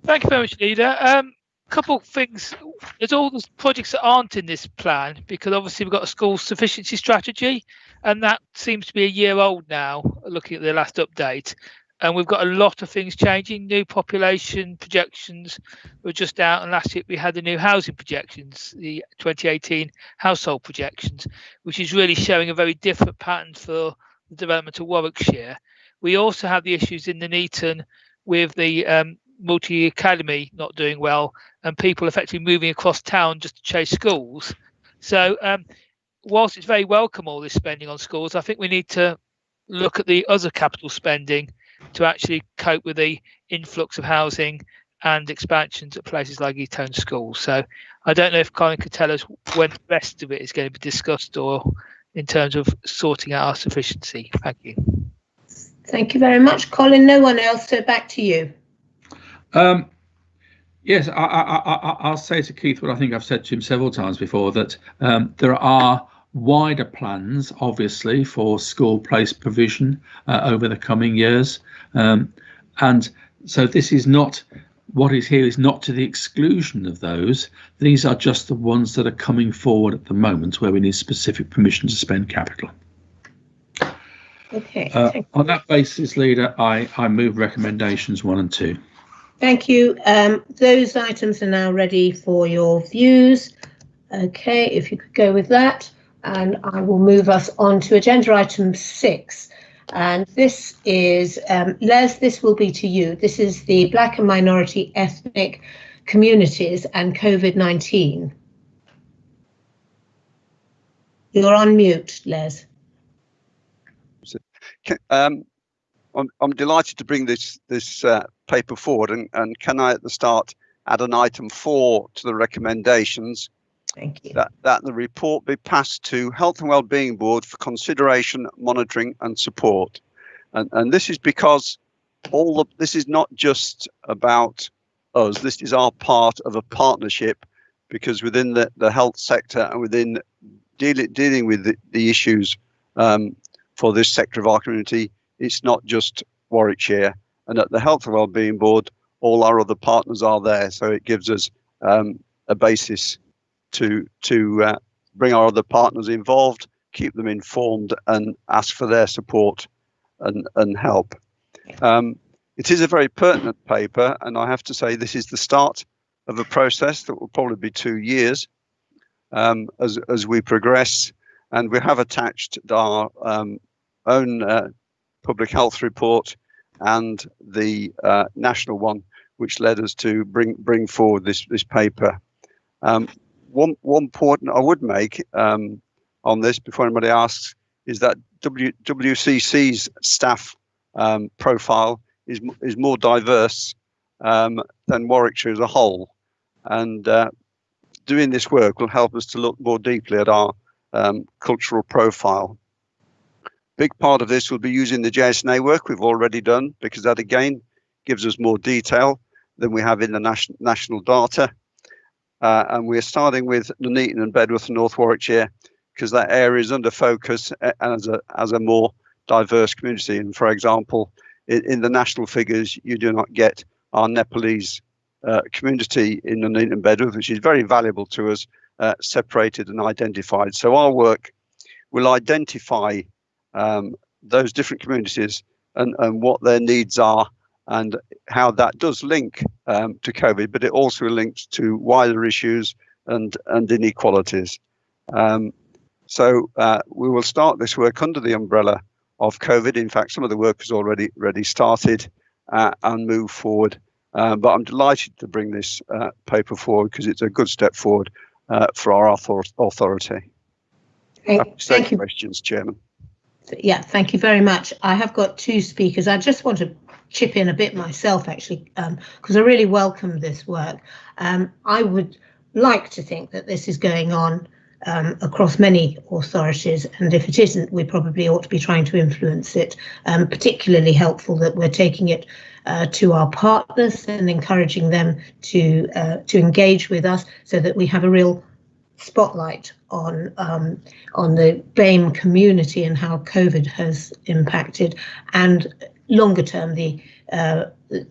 Thank you very much, Leader. Couple of things. There's all the projects that aren't in this plan because obviously we've got a school sufficiency strategy, and that seems to be a year old now, looking at the last update. And we've got a lot of things changing. New population projections were just out, and last year we had the new housing projections, the 2018 household projections, which is really showing a very different pattern for the development of Warwickshire. We also have the issues in Nuneaton with the multi-academy not doing well and people effectively moving across town just to chase schools. So whilst it's very welcome all this spending on schools, I think we need to look at the other capital spending to actually cope with the influx of housing and expansions at places like Eton schools. So I don't know if Colin could tell us when the rest of it is going to be discussed or in terms of sorting out our sufficiency. Thank you. Thank you very much, Colin. No one else, so back to you. Yes, I'll say to Keith what I think I've said to him several times before, that there are wider plans, obviously, for school place provision over the coming years. And so this is not, what is here is not to the exclusion of those. These are just the ones that are coming forward at the moment where we need specific permission to spend capital. Okay. On that basis, Leader, I move recommendations 1 and 2. Thank you. Those items are now ready for your views. Okay, if you could go with that, and I will move us on to agenda item 6. And this is, Les, this will be to you. This is the Black and minority ethnic communities and COVID-19. You're on mute, Les. I'm delighted to bring this paper forward, and can I at the start add an item 4 to the recommendations? Thank you. That the report be passed to Health and Wellbeing Board for consideration, monitoring and support. And this is because this is not just about us. This is our part of a partnership, because within the health sector and within dealing with the issues for this sector of our community, it's not just Warwickshire. And at the Health and Wellbeing Board, all our other partners are there, so it gives us a basis to bring our other partners involved, keep them informed, and ask for their support and help. It is a very pertinent paper, and I have to say this is the start of a process that will probably be 2 years as we progress, and we have attached our own public health report and the national one, which led us to bring forward this paper. One point I would make on this before anybody asks is that WCC's staff profile is more diverse than Warwickshire as a whole, and doing this work will help us to look more deeply at our cultural profile. Big part of this will be using the JSNA work we've already done, because that again gives us more detail than we have in the national data. And we're starting with Nuneaton and Bedworth and North Warwickshire, because that area is under focus as a more diverse community. And for example, in the national figures, you do not get our Nepalese community in Nuneaton and Bedworth, which is very valuable to us, separated and identified. So our work will identify those different communities and what their needs are, and how that does link to COVID, but it also links to wider issues and inequalities. So we will start this work under the umbrella of COVID. In fact, some of the work has already started and move forward. But I'm delighted to bring this paper forward, because it's a good step forward for our authority. Thank you. Questions, Chairman. Yeah, thank you very much. I have got 2 speakers. I just want to chip in a bit myself, actually, because I really welcome this work. I would like to think that this is going on across many authorities, and if it isn't, we probably ought to be trying to influence it. Particularly helpful that we're taking it to our partners and encouraging them to engage with us, so that we have a real spotlight on the BAME community and how COVID has impacted, and longer term the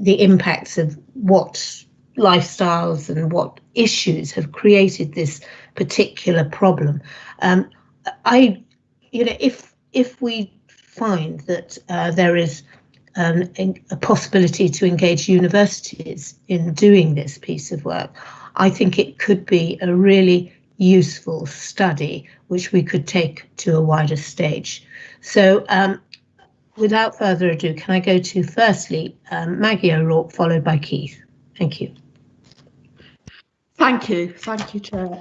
impacts of what lifestyles and what issues have created this particular problem. If we find that there is a possibility to engage universities in doing this piece of work, I think it could be a really useful study which we could take to a wider stage. So without further ado, can I go to firstly Maggie O'Rourke, followed by Keith. Thank you. Thank you, Chair.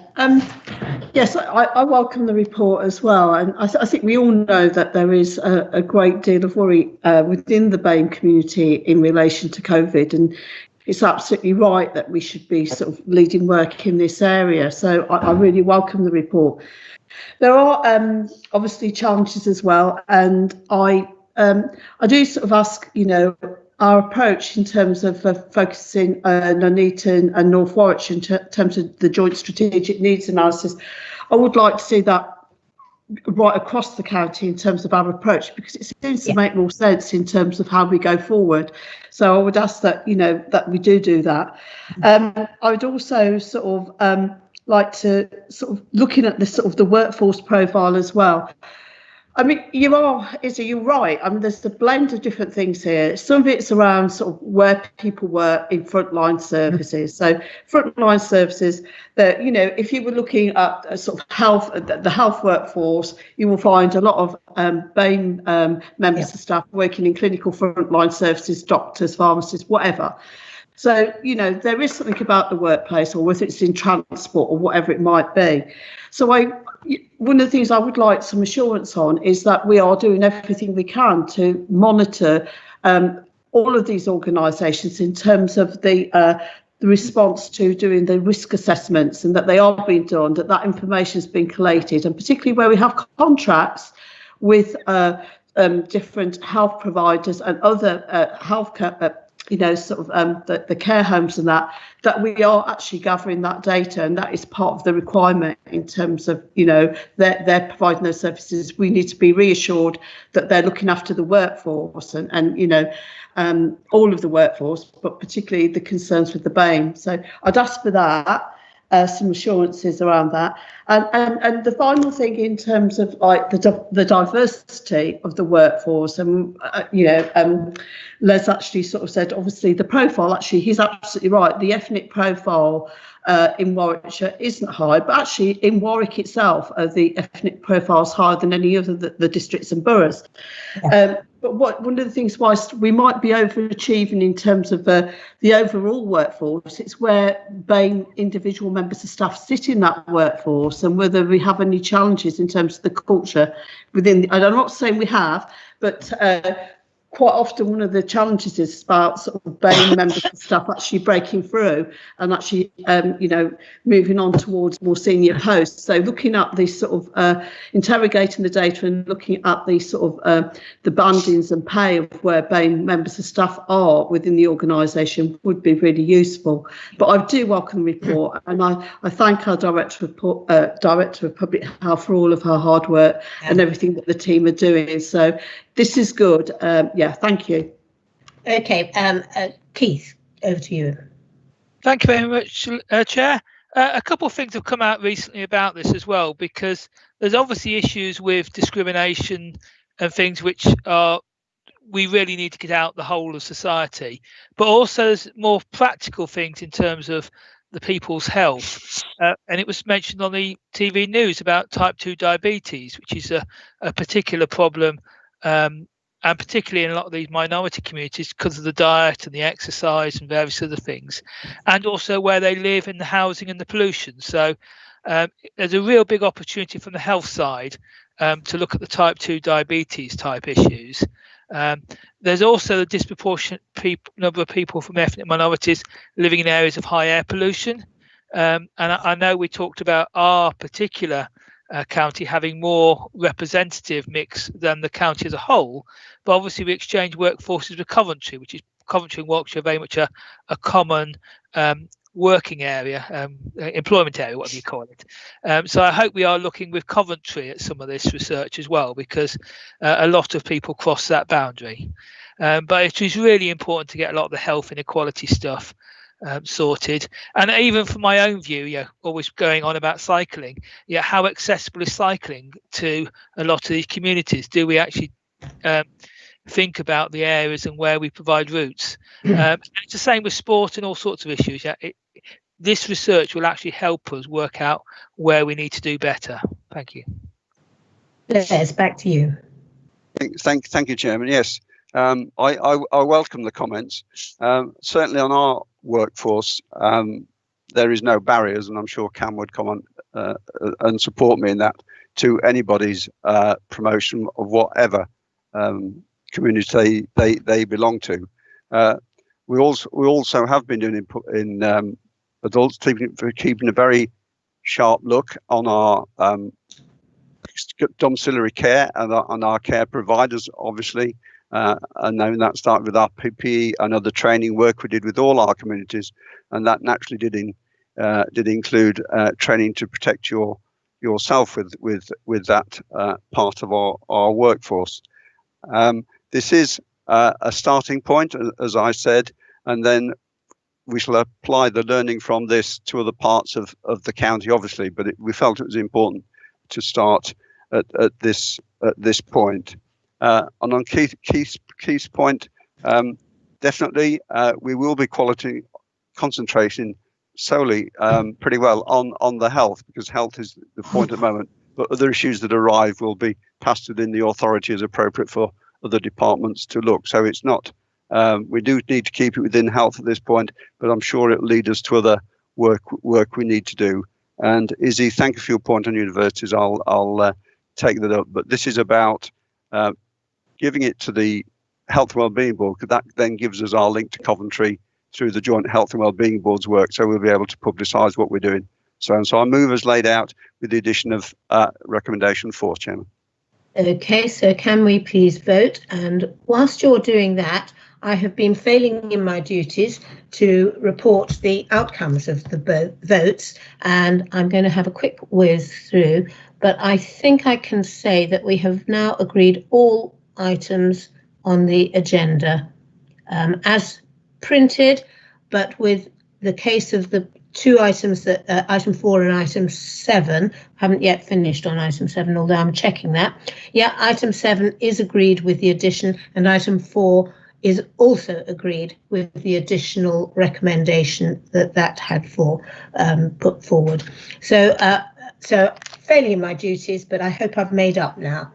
Yes, I welcome the report as well, and I think we all know that there is a great deal of worry within the BAME community in relation to COVID, and it's absolutely right that we should be sort of leading work in this area. So I really welcome the report. There are obviously challenges as well, and I do sort of ask, our approach in terms of focusing Nuneaton and North Warwickshire in terms of the joint strategic needs analysis. I would like to see that right across the county in terms of our approach, because it seems to make more sense in terms of how we go forward. So I would ask that, that we do that. I would also sort of like to sort of looking at the sort of the workforce profile as well. I mean, Izzy, you're right. I mean, there's a blend of different things here. Some of it's around sort of where people work in frontline services. So frontline services that, if you were looking at sort of the health workforce, you will find a lot of BAME members of staff working in clinical frontline services, doctors, pharmacists, whatever. So, there is something about the workplace, or whether it's in transport or whatever it might be. So one of the things I would like some assurance on is that we are doing everything we can to monitor all of these organisations in terms of the response to doing the risk assessments, and that they are being done, that information has been collated, and particularly where we have contracts with different health providers and other healthcare, the care homes and that we are actually gathering that data, and that is part of the requirement in terms of, they're providing those services. We need to be reassured that they're looking after the workforce and all of the workforce, but particularly the concerns with the BAME. So I'd ask for that. Some assurances around that, and the final thing in terms of like the diversity of the workforce, and Les actually sort of said, obviously the profile, actually he's absolutely right, the ethnic profile in Warwickshire isn't high, but actually in Warwick itself the ethnic profile is higher than any other the districts and boroughs. But one of the things whilst we might be overachieving in terms of the overall workforce, it's where BAME individual members of staff sit in that workforce, and whether we have any challenges in terms of the culture within. And I'm not saying we have, but quite often one of the challenges is about sort of BAME members of staff actually breaking through and actually, moving on towards more senior posts. So looking at these sort of interrogating the data and looking at these sort of the bandings and pay of where BAME members of staff are within the organisation would be really useful. But I do welcome the report, and I thank our Director of Public Health for all of her hard work and everything that the team are doing. So this is good. Thank you. Okay, Keith, over to you. Thank you very much, Chair. A couple of things have come out recently about this as well, because there's obviously issues with discrimination and things which we really need to get out the whole of society, but also there's more practical things in terms of the people's health. And it was mentioned on the TV news about type 2 diabetes, which is a particular problem, and particularly in a lot of these minority communities because of the diet and the exercise and various other things, and also where they live and the housing and the pollution. So there's a real big opportunity from the health side to look at the type 2 diabetes type issues. There's also a disproportionate number of people from ethnic minorities living in areas of high air pollution. And I know we talked about our particular county having more representative mix than the county as a whole, but obviously we exchange workforces with Coventry, which is Coventry and Warwickshire very much a common working area, employment area, whatever you call it. So I hope we are looking with Coventry at some of this research as well, because a lot of people cross that boundary. But it is really important to get a lot of the health inequality stuff sorted. And even from my own view, always going on about cycling, how accessible is cycling to a lot of these communities? Do we actually think about the areas and where we provide routes? And it's the same with sport and all sorts of issues. This research will actually help us work out where we need to do better. Thank you. Les, back to you. Thank you, Chairman. Yes, I welcome the comments. Certainly on our workforce, there is no barriers, and I'm sure Cam would comment and support me in that, to anybody's promotion of whatever community they belong to. We also have been doing in adults keeping a very sharp look on our domiciliary care and on our care providers, obviously. And then that started with our PPE and other training work we did with all our communities, and that naturally did include training to protect yourself with that part of our workforce. This is a starting point, as I said, and then we shall apply the learning from this to other parts of the county, obviously. But we felt it was important to start at this point. And on Keith's point, definitely we will be concentrating solely pretty well on the health, because health is the point at the moment, but other issues that arrive will be passed within the authority as appropriate for other departments to look. So it's not, we do need to keep it within health at this point, but I'm sure it'll lead us to other work we need to do. And Izzy, thank you for your point on universities. I'll take that up, but this is about giving it to the Health and Wellbeing Board, because that then gives us our link to Coventry through the Joint Health and Wellbeing Board's work, so we'll be able to publicise what we're doing. So I move as laid out with the addition of recommendation 4, Chairman. Okay, so can we please vote? And whilst you're doing that, I have been failing in my duties to report the outcomes of the votes, and I'm going to have a quick whiz through, but I think I can say that we have now agreed all items on the agenda as printed, but with the case of the two items that item 4 and item 7 haven't yet finished on item 7, although I'm checking that. Yeah, item 7 is agreed with the addition, and item 4 is also agreed with the additional recommendation that had put forward. So failing in my duties, but I hope I've made up now.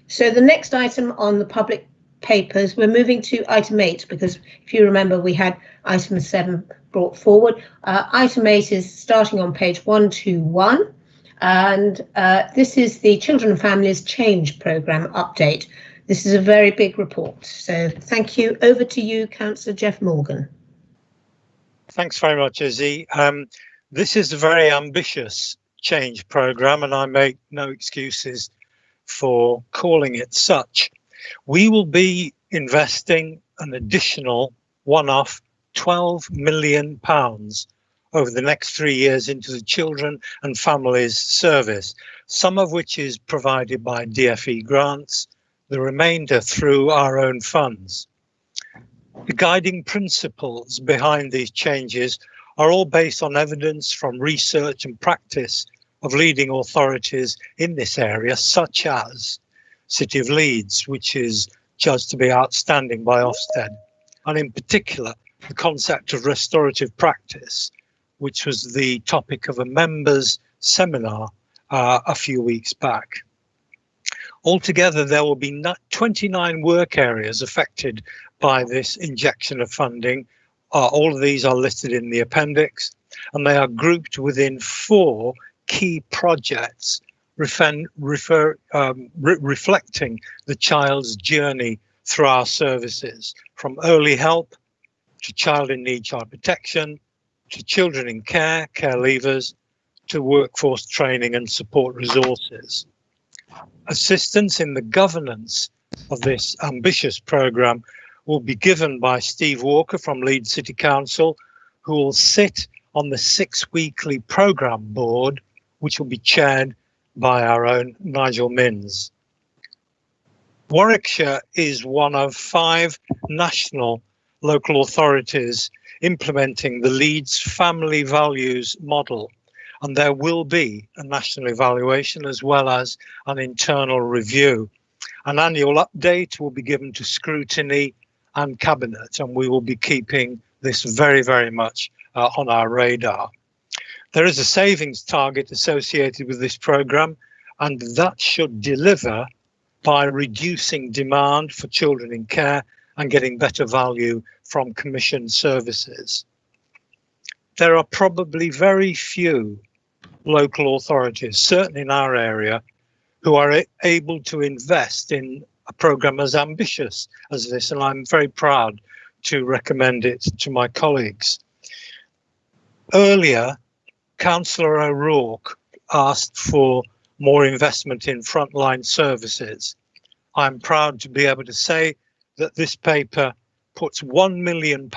So the next item on the public papers, we're moving to item 8, because if you remember, we had item 7 brought forward. Item 8 is starting on page 121, and this is the Children and Families Change Programme update. This is a very big report, so thank you. Over to you, Councillor Jeff Morgan. Thanks very much, Izzy. This is a very ambitious change programme, and I make no excuses for calling it such. We will be investing an additional one-off £12 million over the next 3 years into the Children and Families Service, some of which is provided by DFE grants, the remainder through our own funds. The guiding principles behind these changes are all based on evidence from research and practice of leading authorities in this area, such as City of Leeds, which is judged to be outstanding by Ofsted, and in particular the concept of restorative practice, which was the topic of a members' seminar a few weeks back. Altogether, there will be 29 work areas affected by this injection of funding. All of these are listed in the appendix, and they are grouped within 4 key projects reflecting the child's journey through our services, from early help to child in need, child protection, to children in care, care leavers, to workforce training and support resources. Assistance in the governance of this ambitious programme will be given by Steve Walker from Leeds City Council, who will sit on the 6 weekly programme board, which will be chaired by our own Nigel Minns. Warwickshire is one of 5 national local authorities implementing the Leeds Family Values Model, and there will be a national evaluation as well as an internal review. An annual update will be given to scrutiny and cabinet, and we will be keeping this very, very much on our radar. There is a savings target associated with this programme, and that should deliver by reducing demand for children in care and getting better value from commissioned services. There are probably very few local authorities, certainly in our area, who are able to invest in a programme as ambitious as this, and I'm very proud to recommend it to my colleagues. Earlier, Councillor O'Rourke asked for more investment in frontline services. I'm proud to be able to say that this paper puts £1 million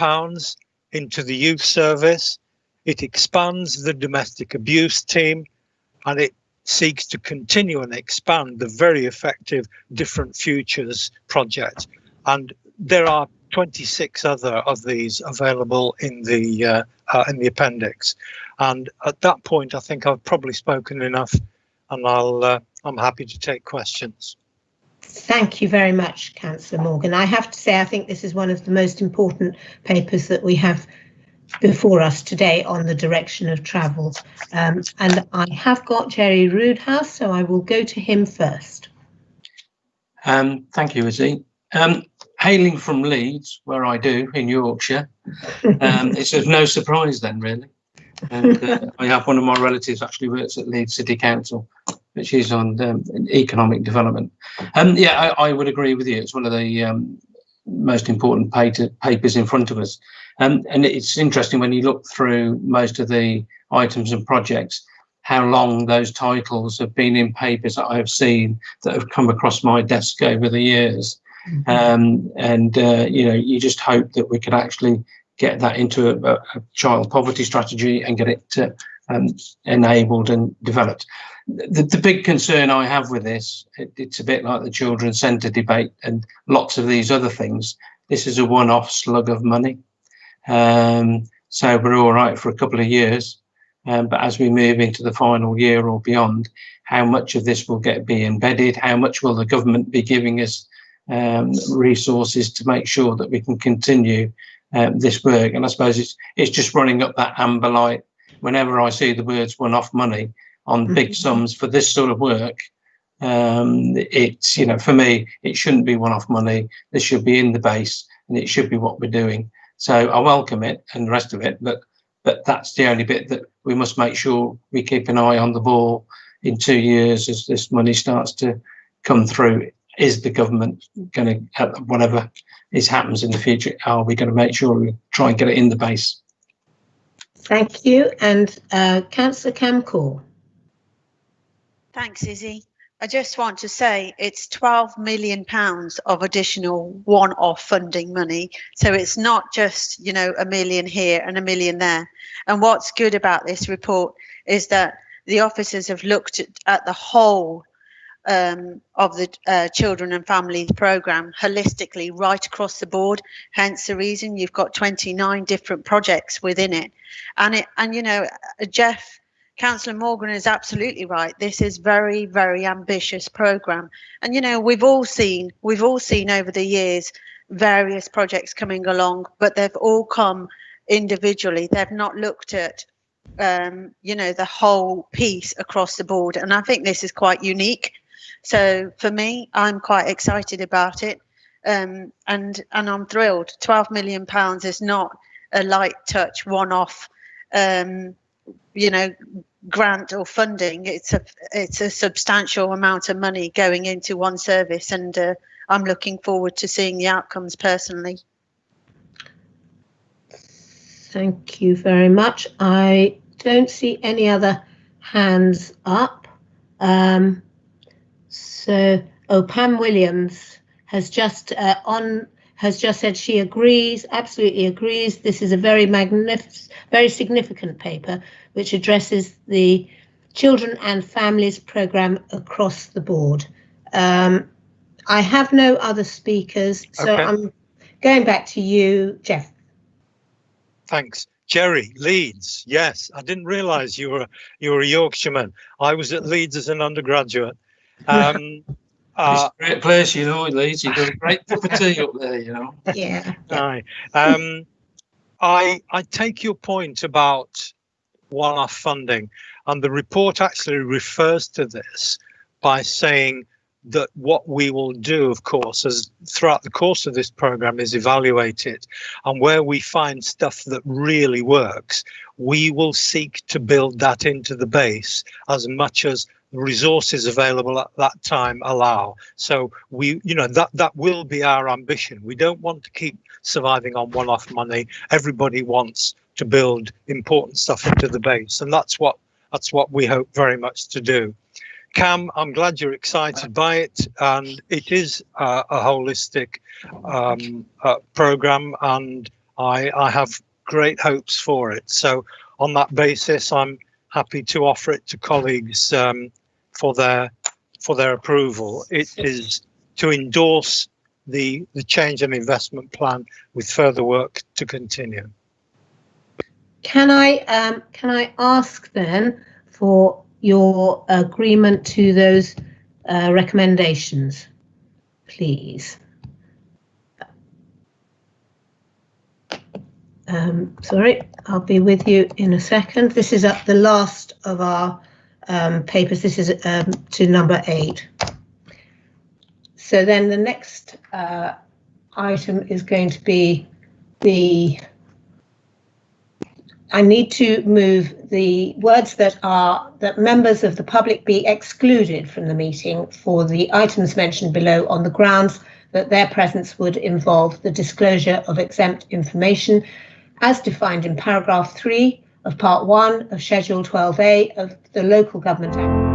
into the youth service. It expands the domestic abuse team, and it seeks to continue and expand the very effective Different Futures project. And there are 26 other of these available in the appendix. And at that point, I think I've probably spoken enough, and I'm happy to take questions. Thank you very much, Councillor Morgan. I have to say, I think this is one of the most important papers that we have before us today on the direction of travel. And I have got Jerry Roodhouse, so I will go to him first. Thank you, Izzy. Hailing from Leeds, where I do, in Yorkshire, it's of no surprise then, really. And I have one of my relatives actually works at Leeds City Council, but she's on economic development. Yeah, I would agree with you. It's one of the most important papers in front of us. And it's interesting when you look through most of the items and projects, how long those titles have been in papers that I have seen that have come across my desk over the years. You just hope that we could actually get that into a child poverty strategy and get it enabled and developed. The big concern I have with this, it's a bit like the children's centre debate and lots of these other things. This is a one-off slug of money. So we're all right for a couple of years. But as we move into the final year or beyond, how much of this will be embedded? How much will the government be giving us resources to make sure that we can continue this work? And I suppose it's just running up that amber light. Whenever I see the words one-off money on big sums for this sort of work, it's, for me, it shouldn't be one-off money. This should be in the base and it should be what we're doing. So I welcome it and the rest of it, but that's the only bit that we must make sure we keep an eye on the ball in 2 years as this money starts to come through. Is the government going to, whatever happens in the future, are we going to make sure we try and get it in the base? Thank you. And Councillor Camcall. Thanks, Izzy. I just want to say it's £12 million of additional one-off funding money. So it's not just, $1 million here and $1 million there. And what's good about this report is that the officers have looked at the whole of the children and families programme holistically right across the board. Hence the reason you've got 29 different projects within it. And Councillor Morgan is absolutely right. This is very, very ambitious programme. And, we've all seen over the years various projects coming along, but they've all come individually. They've not looked at, the whole piece across the board. And I think this is quite unique. So for me, I'm quite excited about it. And I'm thrilled. £12 million is not a light touch one-off, grant or funding. It's a substantial amount of money going into one service, and I'm looking forward to seeing the outcomes personally. Thank you very much. I don't see any other hands up. Pam Williams has just said she agrees, absolutely agrees. This is a very magnificent, very significant paper which addresses the children and families programme across the board. I have no other speakers, so okay. I'm going back to you, Jeff. Thanks. Jerry, Leeds. Yes, I didn't realise you were a Yorkshireman. I was at Leeds as an undergraduate. It's a great place, Leeds. You've got a great cup of tea up there, Yeah. Aye. I take your point about one-off funding, and the report actually refers to this by saying that what we will do, of course, as throughout the course of this programme, is evaluate it, and where we find stuff that really works, we will seek to build that into the base as much as the resources available at that time allow. So that will be our ambition. We don't want to keep surviving on one-off money. Everybody wants to build important stuff into the base, and that's what we hope very much to do. Cam, I'm glad you're excited by it, and it is a holistic programme, and I have great hopes for it. So on that basis, I'm happy to offer it to colleagues for their approval. It is to endorse the change and investment plan with further work to continue. Can I ask then for your agreement to those recommendations, please? Sorry, I'll be with you in a second. This is at the last of our papers. This is to number 8. So then the next item is going to be I need to move the words that members of the public be excluded from the meeting for the items mentioned below on the grounds that their presence would involve the disclosure of exempt information as defined in paragraph 3 of Part 1 of Schedule 12A of the Local Government Act.